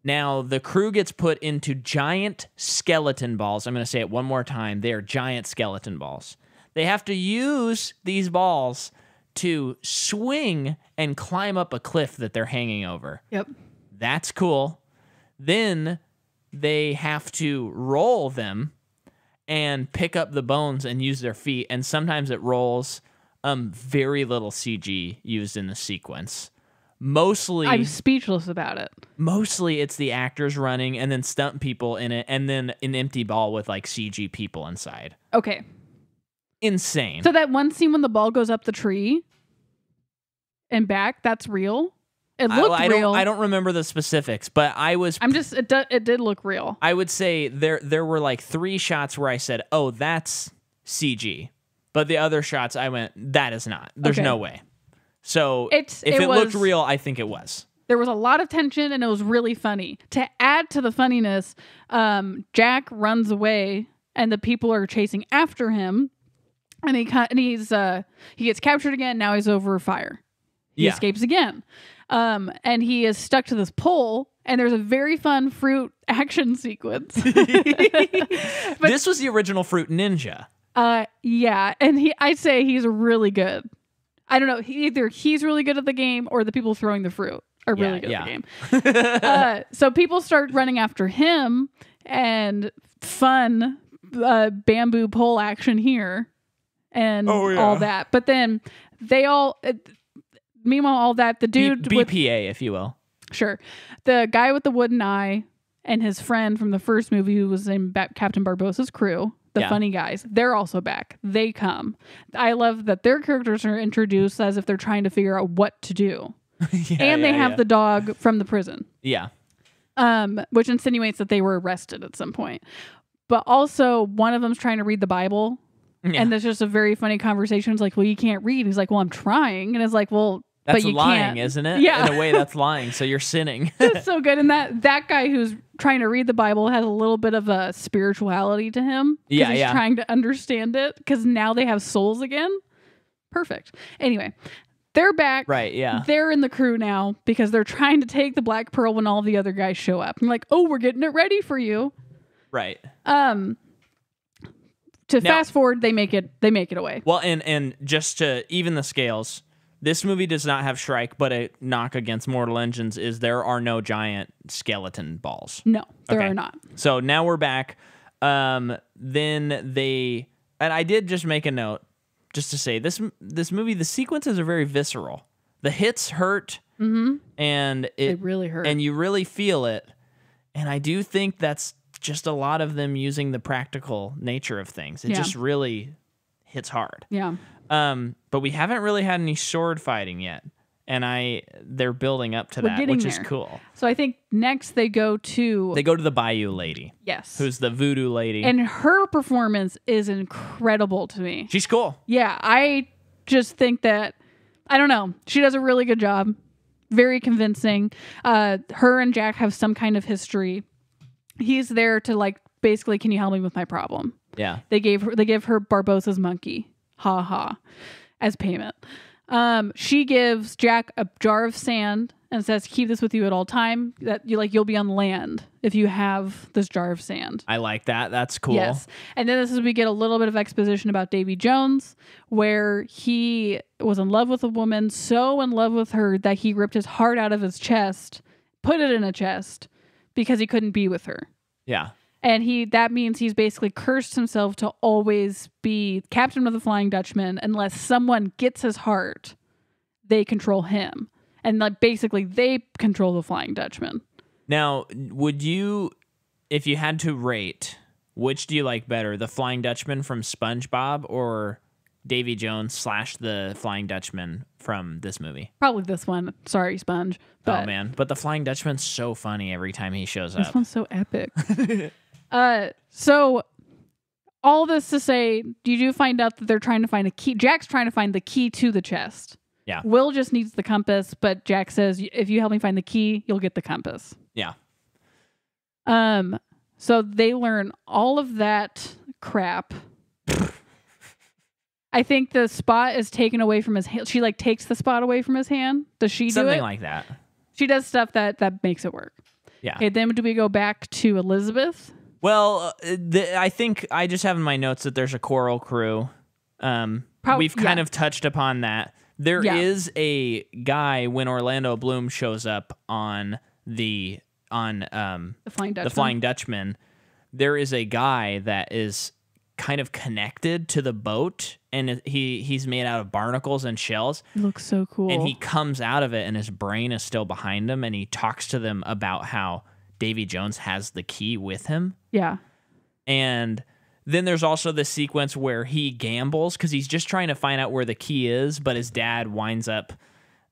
Now, the crew gets put into giant skeleton balls. I'm going to say it one more time. They are giant skeleton balls. They have to use these balls to swing and climb up a cliff that they're hanging over. Yep. That's cool. Then they have to roll them and pick up the bones and use their feet. And sometimes it rolls. Very little CG used in the sequence. Mostly, I'm speechless about it. Mostly it's the actors running and then stunt people in it and then an empty ball with like CG people inside. Okay. Insane. So that one scene when the ball goes up the tree and back, that's real? It looked real. I don't remember the specifics, but it did look real. I would say there were like 3 shots where I said, "Oh, that's CG." But the other shots I went, "That is not. There's no way." So if it looked real, I think it was. There was a lot of tension and it was really funny. To add to the funniness, Jack runs away and the people are chasing after him, and he gets captured again. Now he's over fire. He escapes again. And he is stuck to this pole, and there's a very fun fruit action sequence. This was the original Fruit Ninja. Yeah, and I'd say he's really good. I don't know, either he's really good at the game or the people throwing the fruit are really good at the game. So people start running after him, and fun bamboo pole action here and all that. But then meanwhile, all that, the dude BPA, if you will. Sure. The guy with the wooden eye and his friend from the first movie who was in Captain Barbossa's crew, the funny guys, they're also back. They come. I love that their characters are introduced as if they're trying to figure out what to do. And they have the dog from the prison. Yeah. Which insinuates that they were arrested at some point. But also, one of them's trying to read the Bible. Yeah. And there's just a very funny conversation. It's like, well, you can't read. He's like, well, I'm trying. And it's like, well, that's but you lying, can't. Isn't it? Yeah. In a way, that's lying. So you're sinning. It's so good. And that guy who's trying to read the Bible has a little bit of a spirituality to him. Yeah, he's trying to understand it because now they have souls again. Perfect. Anyway, they're back. Right, yeah. They're in the crew now because they're trying to take the Black Pearl when all the other guys show up. I'm like, oh, we're getting it ready for you. Right. Fast forward, they make it away. Well, and just to even the scales, this movie does not have Shrike, but a knock against Mortal Engines is there are no giant skeleton balls. No, there are not. So now we're back. And I did just make a note just to say this movie, the sequences are very visceral. The hits hurt, and it really hurt, and you really feel it. And I do think that's just a lot of them using the practical nature of things. It just really hits hard. Yeah. But we haven't really had any sword fighting yet. And they're building up to that, which is cool. So I think next they go to the Bayou lady. Yes. Who's the voodoo lady. And her performance is incredible to me. She's cool. Yeah. I just think that, I don't know, she does a really good job. Very convincing. Her and Jack have some kind of history. He's there to basically, can you help me with my problem? Yeah. They give her Barbossa's monkey. Ha ha. As payment. She gives Jack a jar of sand and says, keep this with you at all time. That you'll be on land if you have this jar of sand. I like that. That's cool. Yes. And then this is we get a little bit of exposition about Davy Jones, where he was in love with a woman, so in love with her that he ripped his heart out of his chest, put it in a chest because he couldn't be with her. Yeah. And that means he's basically cursed himself to always be captain of the Flying Dutchman unless someone gets his heart, they control him. And basically they control the Flying Dutchman. Now, would you, if you had to rate, which do you like better, the Flying Dutchman from SpongeBob or Davy Jones / the Flying Dutchman from this movie? Probably this one. Sorry, Sponge. But oh, man. But the Flying Dutchman's so funny every time he shows up. This one's so epic. So all this to say, you do find out that they're trying to find a key. Jack's trying to find the key to the chest. Yeah. Will just needs the compass, but Jack says, if you help me find the key, you'll get the compass. Yeah. So they learn all of that crap. I think the spot is taken away from his hand. She takes the spot away from his hand. Does she do it? Something like that. She does stuff that makes it work. Yeah. Okay, then do we go back to Elizabeth? Well, I think I just have in my notes that there's a choral crew. We've kind of touched upon that. There is a guy when Orlando Bloom shows up on the Flying Dutchman. There is a guy that is kind of connected to the boat, and he's made out of barnacles and shells. It looks so cool. And he comes out of it, and his brain is still behind him, and he talks to them about how Davy Jones has the key with him. Yeah. And then there's also the sequence where he gambles because he's just trying to find out where the key is, but his dad winds up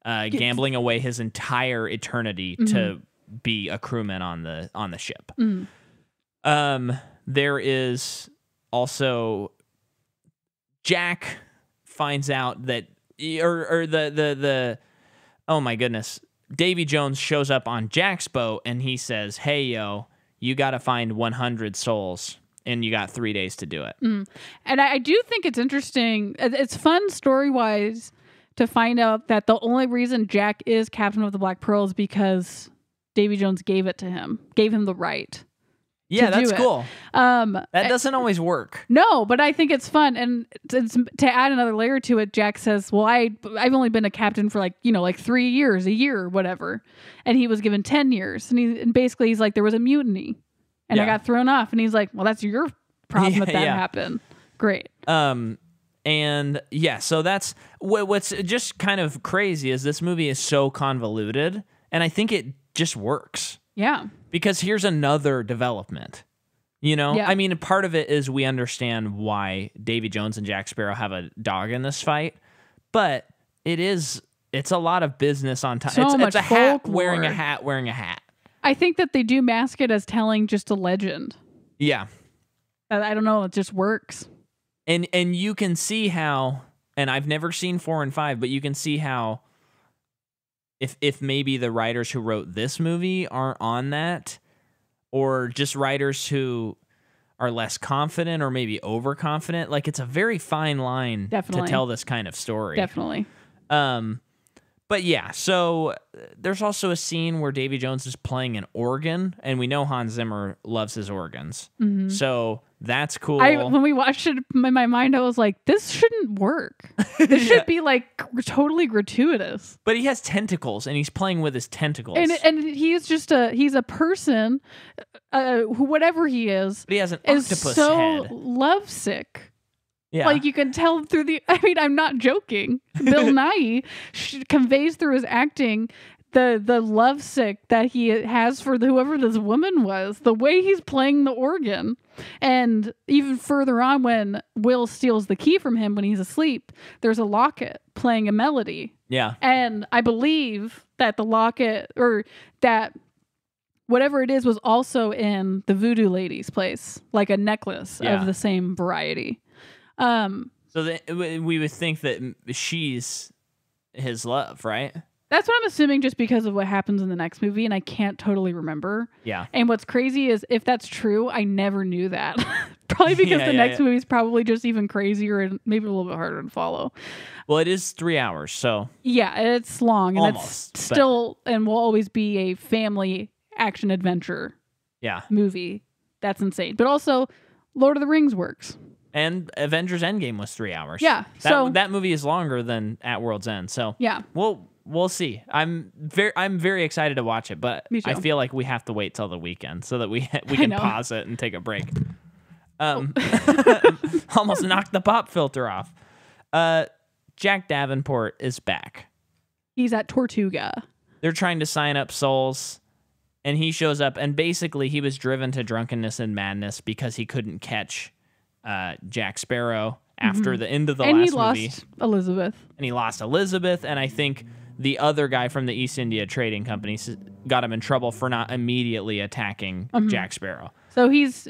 gambling away his entire eternity to be a crewman on the ship. There is also Jack finds out that oh my goodness, Davy Jones shows up on Jack's boat and he says, hey, yo, you got to find 100 souls and you got 3 days to do it. And I do think it's interesting. It's fun story-wise to find out that the only reason Jack is captain of the Black Pearl is because Davy Jones gave him the right. Yeah, that's it. cool. That doesn't always work. No, but I think it's fun. And to add another layer to it, Jack says, well, I've only been a captain for 3 years, a year, or whatever. And he was given 10 years. And basically he's like, there was a mutiny and I got thrown off. And he's like, well, that's your problem that happened. Great. And yeah, so that's what's just kind of crazy is this movie is so convoluted, and I think it just works. Yeah. Because here's another development. Yeah. I mean, part of it is we understand why Davy Jones and Jack Sparrow have a dog in this fight, but it's a lot of business on time. It's a hat wearing a hat. I think that they do mask it as telling just a legend. Yeah. I don't know. It just works. And you can see how, and I've never seen 4 and 5, but you can see how if maybe the writers who wrote this movie aren't on that, or just writers who are less confident or maybe overconfident, it's a very fine line to tell this kind of story. Definitely. But yeah, so there's also a scene where Davy Jones is playing an organ, and we know Hans Zimmer loves his organs. Mm-hmm. So that's cool. When we watched it in my mind, I was like, this shouldn't work. This should be totally gratuitous. But he has tentacles, and he's playing with his tentacles. And he's just he's a person, whatever he is. But he has an octopus head. Lovesick. Yeah. You can tell through I'm not joking. Bill Nighy conveys through his acting the lovesick that he has for whoever this woman was, the way he's playing the organ. And even further on, when Will steals the key from him when he's asleep, there's a locket playing a melody. Yeah. And I believe that the locket, or that whatever it is, was also in the voodoo lady's place, like a necklace of the same variety. So we would think that she's his love, right? That's what I'm assuming, just because of what happens in the next movie, and I can't totally remember. Yeah. And what's crazy is, if that's true, I never knew that Probably because Yeah, the yeah, next yeah. movie is probably just even crazier and maybe a little bit harder to follow. Well, it is 3 hours, so Yeah, it's long and Almost, it's but- still and will always be a family action adventure yeah. movie. That's insane. But also, Lord of the Rings works. And Avengers Endgame was 3 hours. Yeah, so- that movie is longer than At World's End. So Yeah. we'll see. I'm very excited to watch it, but Me too. I feel like we have to wait till the weekend so that we I can know. pause it and take a break. Almost knocked the pop filter off. Jack Davenport is back. He's at Tortuga. They're trying to sign up souls, and he shows up, and basically he was driven to drunkenness and madness because he couldn't catch Jack Sparrow after the end of the And last he lost movie. Elizabeth. And he lost Elizabeth, and I think the other guy from the East India Trading Company got him in trouble for not immediately attacking Jack Sparrow. So he's,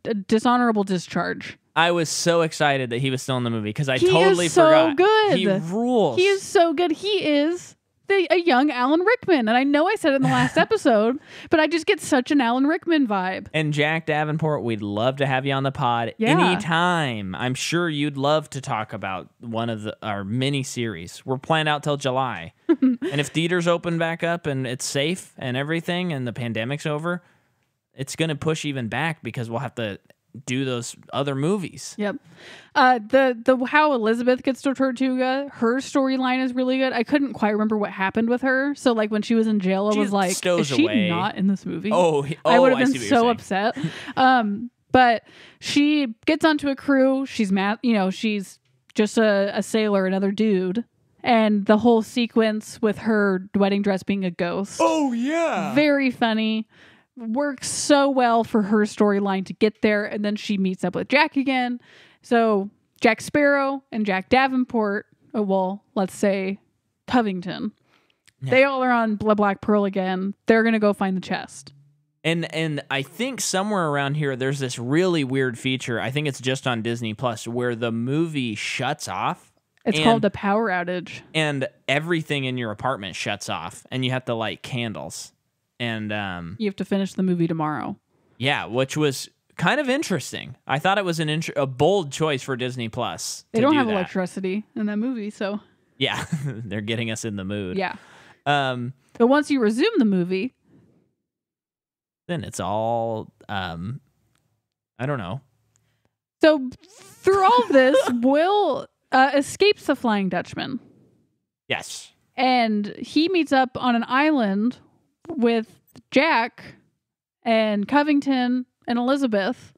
a dishonorable discharge. I was so excited that he was still in the movie because I He totally is so forgot. good. He rules. He is so good. He is a young Alan Rickman. And I know I said it in the last episode, but I just get such an Alan Rickman vibe. And Jack Davenport, we'd love to have you on the pod Yeah. anytime. I'm sure you'd love to talk about one of our mini series. We're planned out till July. And if theaters open back up and it's safe and everything and the pandemic's over, it's going to push even back because we'll have to do those other movies. Yep. The how Elizabeth gets to Tortuga, her storyline is really good. I couldn't quite remember what happened with her. So like when she was in jail, I She was like, stows is she away. not in this movie? I would have see been what you're so saying. upset. But she gets onto a crew. She's she's just a sailor, another dude. And the whole sequence with her wedding dress being a ghost. Oh, yeah. Very funny. Works so well for her storyline to get there. And then she meets up with Jack again. So Jack Sparrow and Jack Davenport, let's say Covington. Yeah. They all are on Black Pearl again. They're going to go find the chest. And I think somewhere around here there's this really weird feature. I think it's just on Disney Plus where the movie shuts off. It's called a power outage. And everything in your apartment shuts off and you have to light candles. And You have to finish the movie tomorrow. yeah, which was kind of interesting. I thought it was a bold choice for Disney Plus. They don't have that. electricity in that movie, so Yeah, they're getting us in the mood. yeah. But once you resume the movie, then it's all I don't know. so through all of this, Will escapes the Flying Dutchman. Yes. And he meets up on an island with Jack and Covington and Elizabeth.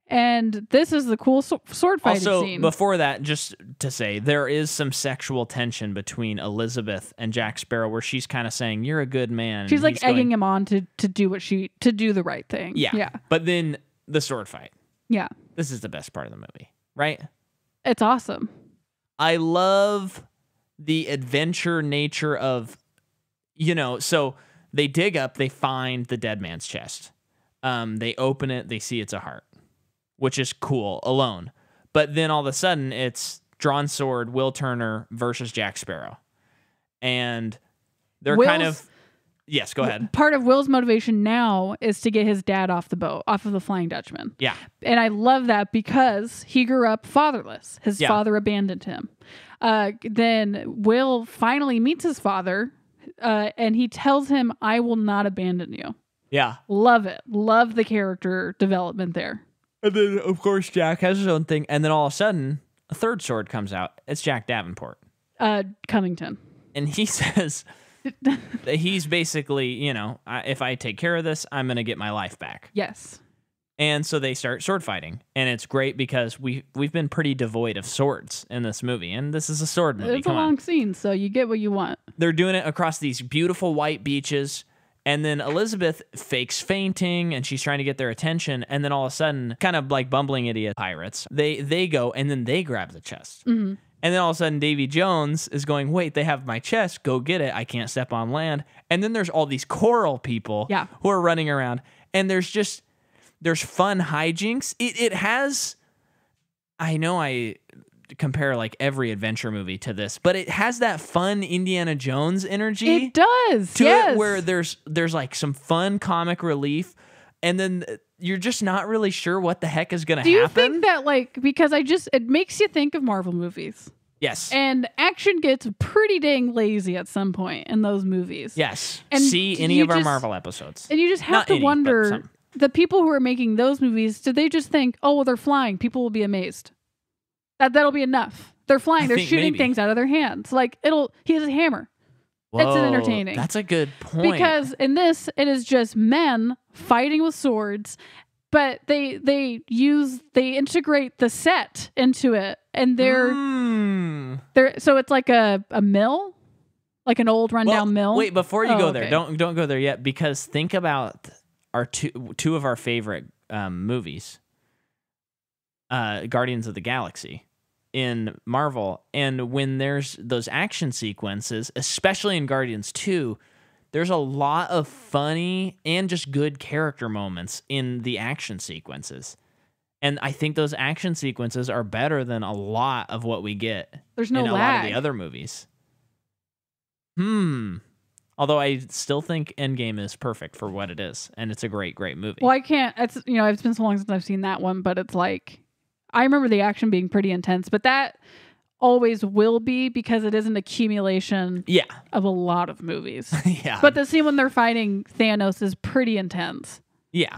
And this is the cool sword fighting Also, scene. before that, just to say, there is some sexual tension between Elizabeth and Jack Sparrow where she's kind of saying, you're a good man. She's and like he's egging going, him on to do the right thing. Yeah. Yeah. But then the sword fight. Yeah. This is the best part of the movie, right? It's awesome. I love the adventure nature of, so they dig up, they find the dead man's chest. They open it, they see it's a heart, which is cool alone. But then all of a sudden it's drawn sword, Will Turner versus Jack Sparrow. And they're kind of, yes, go ahead. Part of Will's motivation now is to get his dad off the boat, off of the Flying Dutchman. Yeah. And I love that because he grew up fatherless. His father abandoned him. Then Will finally meets his father, and he tells him, I will not abandon you. Yeah. Love it. Love the character development there. And then, of course, Jack has his own thing. And then all of a sudden, a third sword comes out. It's Jack Davenport. Covington. And he says that he's basically, if I take care of this, I'm going to get my life back. Yes. And so they start sword fighting. And it's great because we've been pretty devoid of swords in this movie. And this is a sword movie. It's a long scene, so you get what you want. They're doing it across these beautiful white beaches. And then Elizabeth fakes fainting and she's trying to get their attention. And then all of a sudden, kind of like bumbling idiot pirates, they go and then they grab the chest. Mm-hmm. And then all of a sudden, Davy Jones is going, wait, they have my chest. Go get it. I can't step on land. And then there's all these coral people who are running around. And there's fun hijinks. It has, I know I compare like every adventure movie to this, but it has that fun Indiana Jones energy. It does. To yes. it where there's like some fun comic relief. And then you're just not really sure what the heck is going to Do you happen. think that, like, because it makes you think of Marvel movies. Yes. And action gets pretty dang lazy at some point in those movies. Yes. And see any of our Marvel episodes. And you just have to wonder, the people who are making those movies, did they just think, oh, well, they're flying, people will be amazed. That'll be enough. They're flying, they're shooting things out of their hands. Like, he has a hammer. Whoa, it's entertaining. That's a good point. Because in this, it is just men fighting with swords, but they integrate the set into it, and they're so it's like a mill, like an old rundown mill. Wait, before you go there, don't go there yet, because think about our two of our favorite movies, Guardians of the Galaxy in Marvel, and when there's those action sequences, especially in Guardians 2, there's a lot of funny and just good character moments in the action sequences. And I think those action sequences are better than a lot of what we get in a lot of the other movies. Although I still think Endgame is perfect for what it is, and it's a great, great movie. Well, it's been so long since I've seen that one, but it's like, I remember the action being pretty intense, but that always will be because it is an accumulation of a lot of movies. But the scene when they're fighting Thanos is pretty intense. Yeah.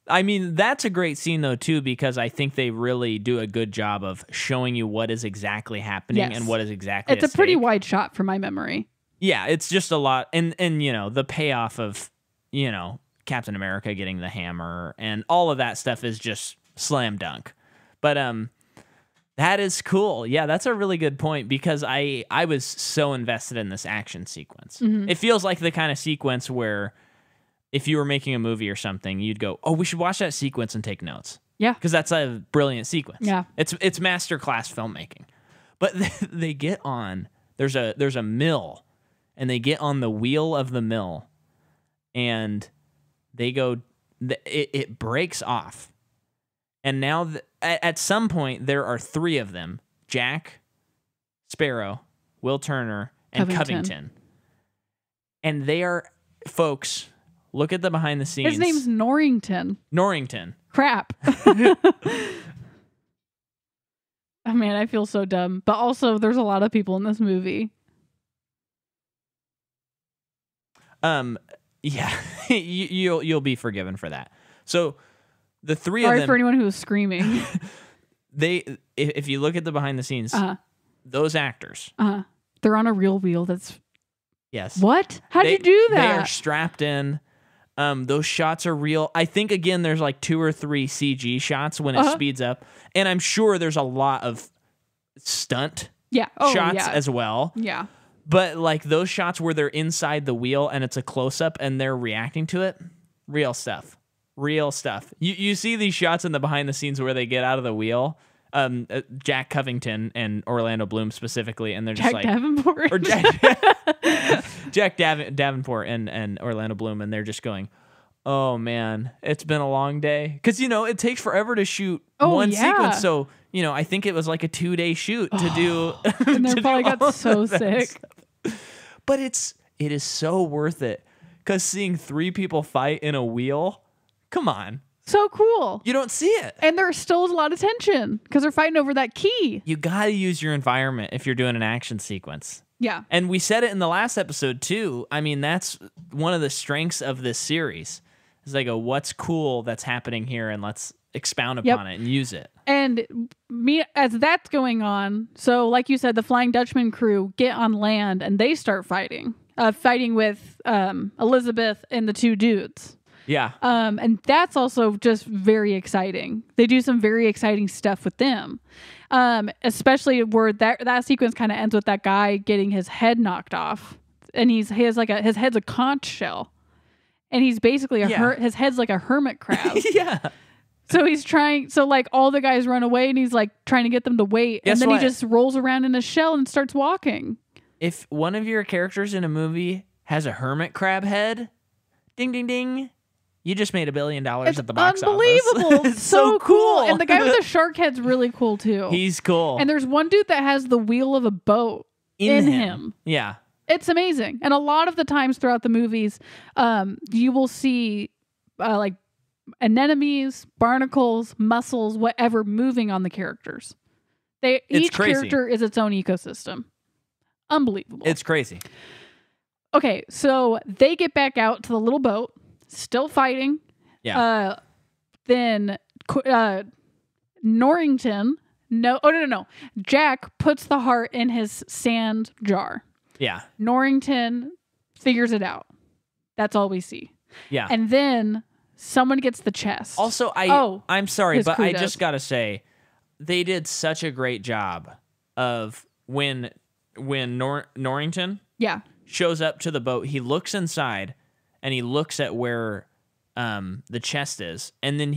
I mean, that's a great scene, though, too, because I think they really do a good job of showing you what is exactly happening and what is exactly It's a pretty wide shot from my memory. Yeah, it's just a lot. And the payoff of, Captain America getting the hammer and all of that stuff is just slam dunk. But that is cool. Yeah, that's a really good point, because I was so invested in this action sequence. Mm-hmm. It feels like the kind of sequence where if you were making a movie or something, you'd go, oh, we should watch that sequence and take notes. Yeah. Because that's a brilliant sequence. Yeah. It's masterclass filmmaking. But they get on, there's a mill, and they get on the wheel of the mill, and they go, it breaks off. And now, at some point, there are three of them: Jack, Sparrow, Will Turner, and Covington. And they are, folks, look at the behind the scenes. His name's Norrington. Crap. Oh, man, I feel so dumb. But also, there's a lot of people in this movie. Yeah, you'll be forgiven for that. So the three of them. Sorry for anyone who was screaming. If you look at the behind the scenes, those actors, they're on a real wheel. Yes. What? How'd you do that? They are strapped in. Those shots are real. I think, again, there's like 2 or 3 CG shots when it speeds up, and I'm sure there's a lot of stunt shots as well. Yeah. But like those shots where they're inside the wheel and it's a close-up and they're reacting to it, real stuff. You see these shots in the behind the scenes where they get out of the wheel, Jack Covington and Orlando Bloom specifically, and they're just Jack Davenport and Orlando Bloom, and they're just going, oh man, it's been a long day. Because, it takes forever to shoot one sequence. So, I think it was like a 2-day shoot to do. And they probably got so sick. Stuff. But it is so worth it. Because seeing 3 people fight in a wheel, come on. So cool. You don't see it. And there's still a lot of tension because they're fighting over that key. You got to use your environment if you're doing an action sequence. Yeah. And we said it in the last episode, too. I mean, that's one of the strengths of this series. Is they go, what's cool that's happening here, and let's expound upon it and use it. And as that's going on, so like you said, the Flying Dutchman crew get on land and they start fighting with Elizabeth and the 2 dudes. Yeah. And that's also just very exciting. They do some very exciting stuff with them. Especially where that sequence kind of ends with that guy getting his head knocked off, and his head's a conch shell. And he's basically his head's like a hermit crab. Yeah. So like all the guys run away, and he's like trying to get them to wait. And then he just rolls around in a shell and starts walking. If one of your characters in a movie has a hermit crab head, ding, ding, ding, you just made $1 billion at the box office. Unbelievable. It's so cool. And the guy with the shark head's really cool too. He's cool. And there's one dude that has the wheel of a boat in him. Yeah. It's amazing. And a lot of the times throughout the movies, you will see like anemones, barnacles, mussels, whatever moving on the characters. Each crazy. character is its own ecosystem. Unbelievable. It's crazy. Okay, so they get back out to the little boat, still fighting. Yeah. Then Norrington, no. Jack puts the heart in his sand jar. Yeah. Norrington figures it out. That's all we see. Yeah. And then someone gets the chest. Also, I'm sorry, but I just gotta say, they did such a great job of when Norrington shows up to the boat, he looks inside and he looks at where the chest is, and then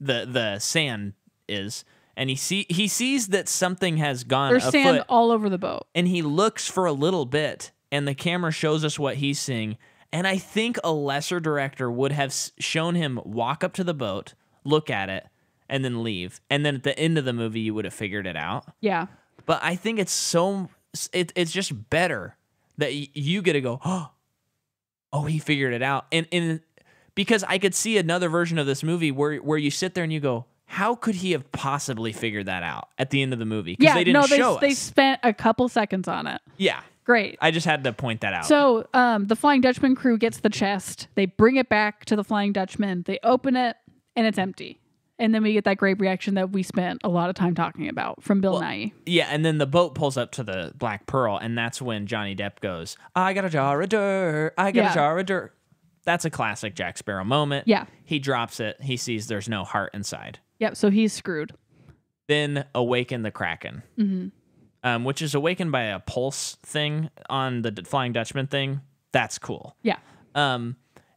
the sand is, and he sees that something has gone There's afoot, sand all over the boat. and he looks for a little bit, and the camera shows us what he's seeing. And I think a lesser director would have shown him walk up to the boat, look at it, and then leave. And then at the end of the movie, you would have figured it out. Yeah. But I think it's it's just better that you get to go, oh, he figured it out. And because I could see another version of this movie where you sit there and you go, how could he have possibly figured that out at the end of the movie? Because they didn't show us. They spent a couple seconds on it. Yeah. Great. I just had to point that out. So the Flying Dutchman crew gets the chest. They bring it back to the Flying Dutchman. They open it, and it's empty. And then we get that great reaction that we spent a lot of time talking about from Bill Nighy. Yeah, and then the boat pulls up to the Black Pearl, and that's when Johnny Depp goes, I got a jar of dirt. I got a jar of dirt. That's a classic Jack Sparrow moment. Yeah. He drops it. He sees there's no heart inside. Yep, so he's screwed. Then awaken the Kraken. Mm-hmm. Which is awakened by a pulse thing on the Flying Dutchman thing. That's cool. Yeah.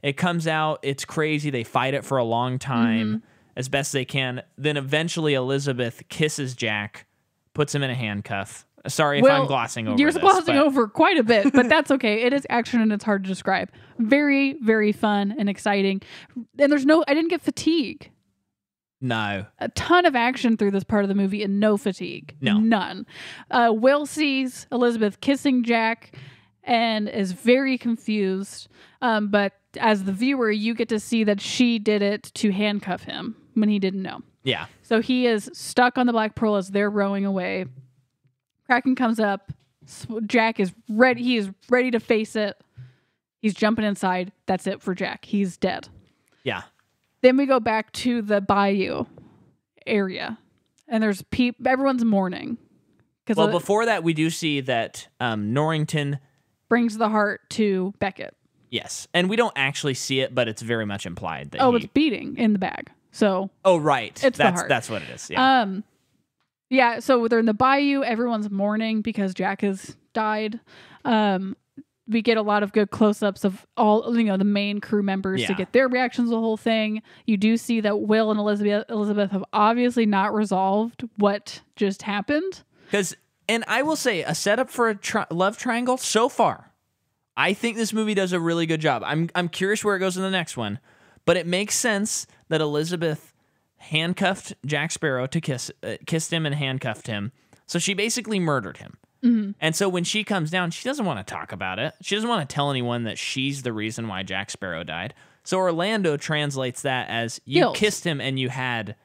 It comes out. It's crazy. They fight it for a long time as best they can. Then eventually Elizabeth kisses Jack, puts him in a handcuff. Sorry if I'm glossing over You're this. glossing over quite a bit, but that's okay. It is action and it's hard to describe. Very, very fun and exciting. And I didn't get fatigue. No. A ton of action through this part of the movie and no fatigue. No. None. Will sees Elizabeth kissing Jack and is very confused. But as the viewer, you get to see that she did it to handcuff him when he didn't know. Yeah. So he is stuck on the Black Pearl as they're rowing away. Kraken comes up. Jack is ready. He is ready to face it. He's jumping inside. That's it for Jack. He's dead. Yeah. Then we go back to the bayou area, and there's everyone's mourning. Well, before that, we do see that Norrington brings the heart to Beckett. Yes, and we don't actually see it, but it's very much implied that. It's beating in the bag. So. Oh right, it's the heart. That's what it is. Yeah. Yeah. So they're in the bayou. Everyone's mourning because Jack has died. We get a lot of good close-ups of all, the main crew members to get their reactions to the whole thing. You do see that Will and Elizabeth have obviously not resolved what just happened. And I will say, a setup for a love triangle so far, I think this movie does a really good job. I'm curious where it goes in the next one, but it makes sense that Elizabeth handcuffed Jack Sparrow to kissed him and handcuffed him. So she basically murdered him. Mm-hmm. And so when she comes down, she doesn't want to talk about it. She doesn't want to tell anyone that she's the reason why Jack Sparrow died. So Orlando translates that as you Guilt. Kissed him and you have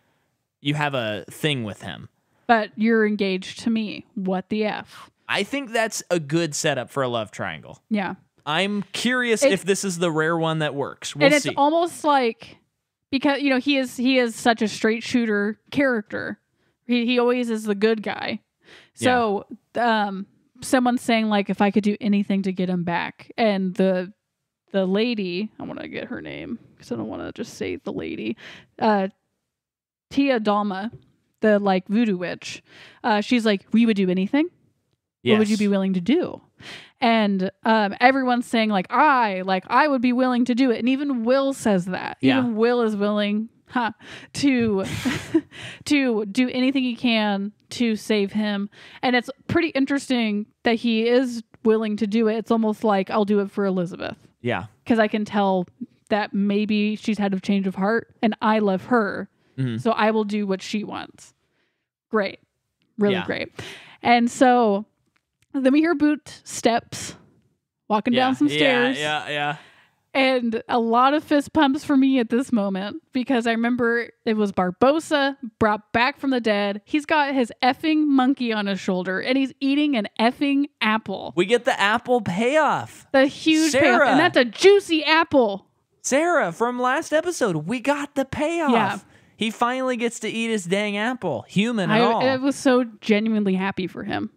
a thing with him. But you're engaged to me. What the F? I think that's a good setup for a love triangle. Yeah. I'm curious if this is the rare one that works. We'll see. It's almost like, because he is such a straight shooter character. He always is the good guy. So someone's saying, like, if I could do anything to get him back, and the lady, I want to get her name because I don't want to just say the lady, Tia Dalma, the voodoo witch, she's like, we would do anything. Yes. What would you be willing to do? And everyone's saying I would be willing to do it, and even Will says that. Yeah. Even Will is willing to do anything he can to save him. And it's pretty interesting that he is willing to do it. It's almost like, I'll do it for Elizabeth. Yeah. Because I can tell that maybe she's had a change of heart and I love her. Mm-hmm. So I will do what she wants. Great. Really great. And so then we hear boot steps walking down some stairs. Yeah. And a lot of fist pumps for me at this moment because I remember it was Barbossa brought back from the dead. He's got his effing monkey on his shoulder and he's eating an effing apple. We get the apple payoff. The huge Sarah. payoff. And that's a juicy apple. Sarah, from last episode, we got the payoff. Yeah. He finally gets to eat his dang apple, human and all. I was so genuinely happy for him.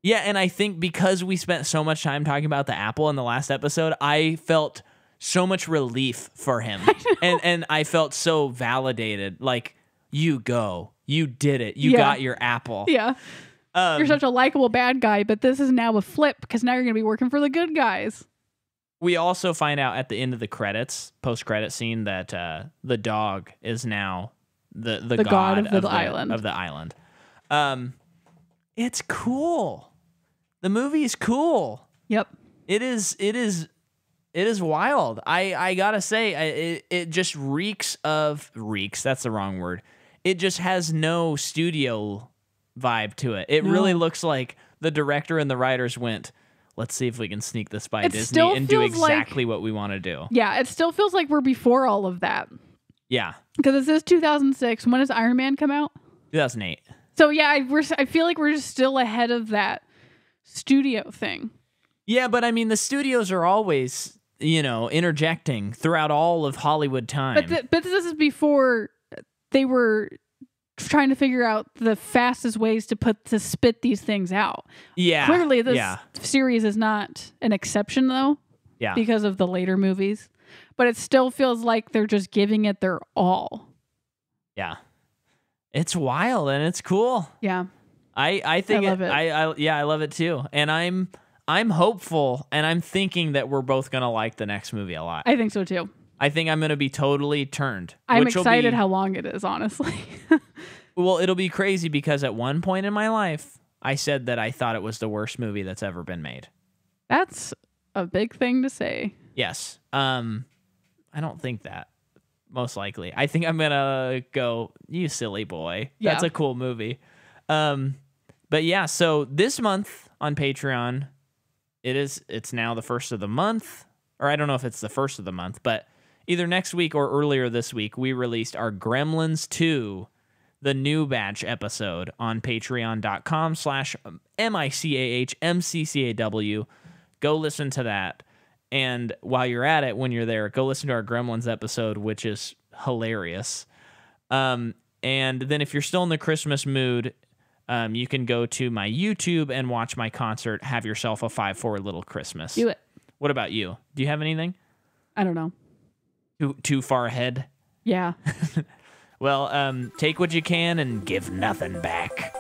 Yeah, and I think because we spent so much time talking about the apple in the last episode, I felt so much relief for him. And I felt so validated. Like, you did it. You got your apple. Yeah. You're such a likable bad guy, but this is now a flip because now you're going to be working for the good guys. We also find out at the end of the credits, post-credit scene, that the dog is now the god of the island. It's cool. The movie is cool. Yep. It is wild. I gotta say, it just reeks. That's the wrong word. It just has no studio vibe to it. It really looks like the director and the writers went, let's see if we can sneak this by Disney and do exactly what we want to do. Yeah, it still feels like we're before all of that. Yeah. Because it says 2006. When does Iron Man come out? 2008. So yeah, I feel like we're just still ahead of that studio thing. Yeah, but I mean, the studios are always, interjecting throughout all of Hollywood time. But this is before they were trying to figure out the fastest ways to spit these things out. Yeah. Clearly, this series is not an exception, though. Yeah. Because of the later movies. But it still feels like they're just giving it their all. Yeah. It's wild and it's cool. Yeah. I think I love it. I love it too. And I'm hopeful and I'm thinking that we're both going to like the next movie a lot. I think so too. I think I'm going to be totally turned. I'm excited how long it is, honestly. Well, it'll be crazy because at one point in my life, I said that I thought it was the worst movie that's ever been made. That's a big thing to say. Yes. I don't think that. Most likely. I think I'm going to go, you silly boy. Yeah. That's a cool movie. But yeah, so this month on Patreon, it's now the first of the month. Or I don't know if it's the first of the month, but either next week or earlier this week, we released our Gremlins 2, the new batch episode on patreon.com/MICAHMCCAW. Go listen to that. And while you're at it, when you're there, go listen to our Gremlins episode, which is hilarious. And then if you're still in the Christmas mood, you can go to my YouTube and watch my concert, Have Yourself a 5-4 Little Christmas. Do it. What about you? Do you have anything? I don't know. Too far ahead? Yeah. Well, take what you can and give nothing back.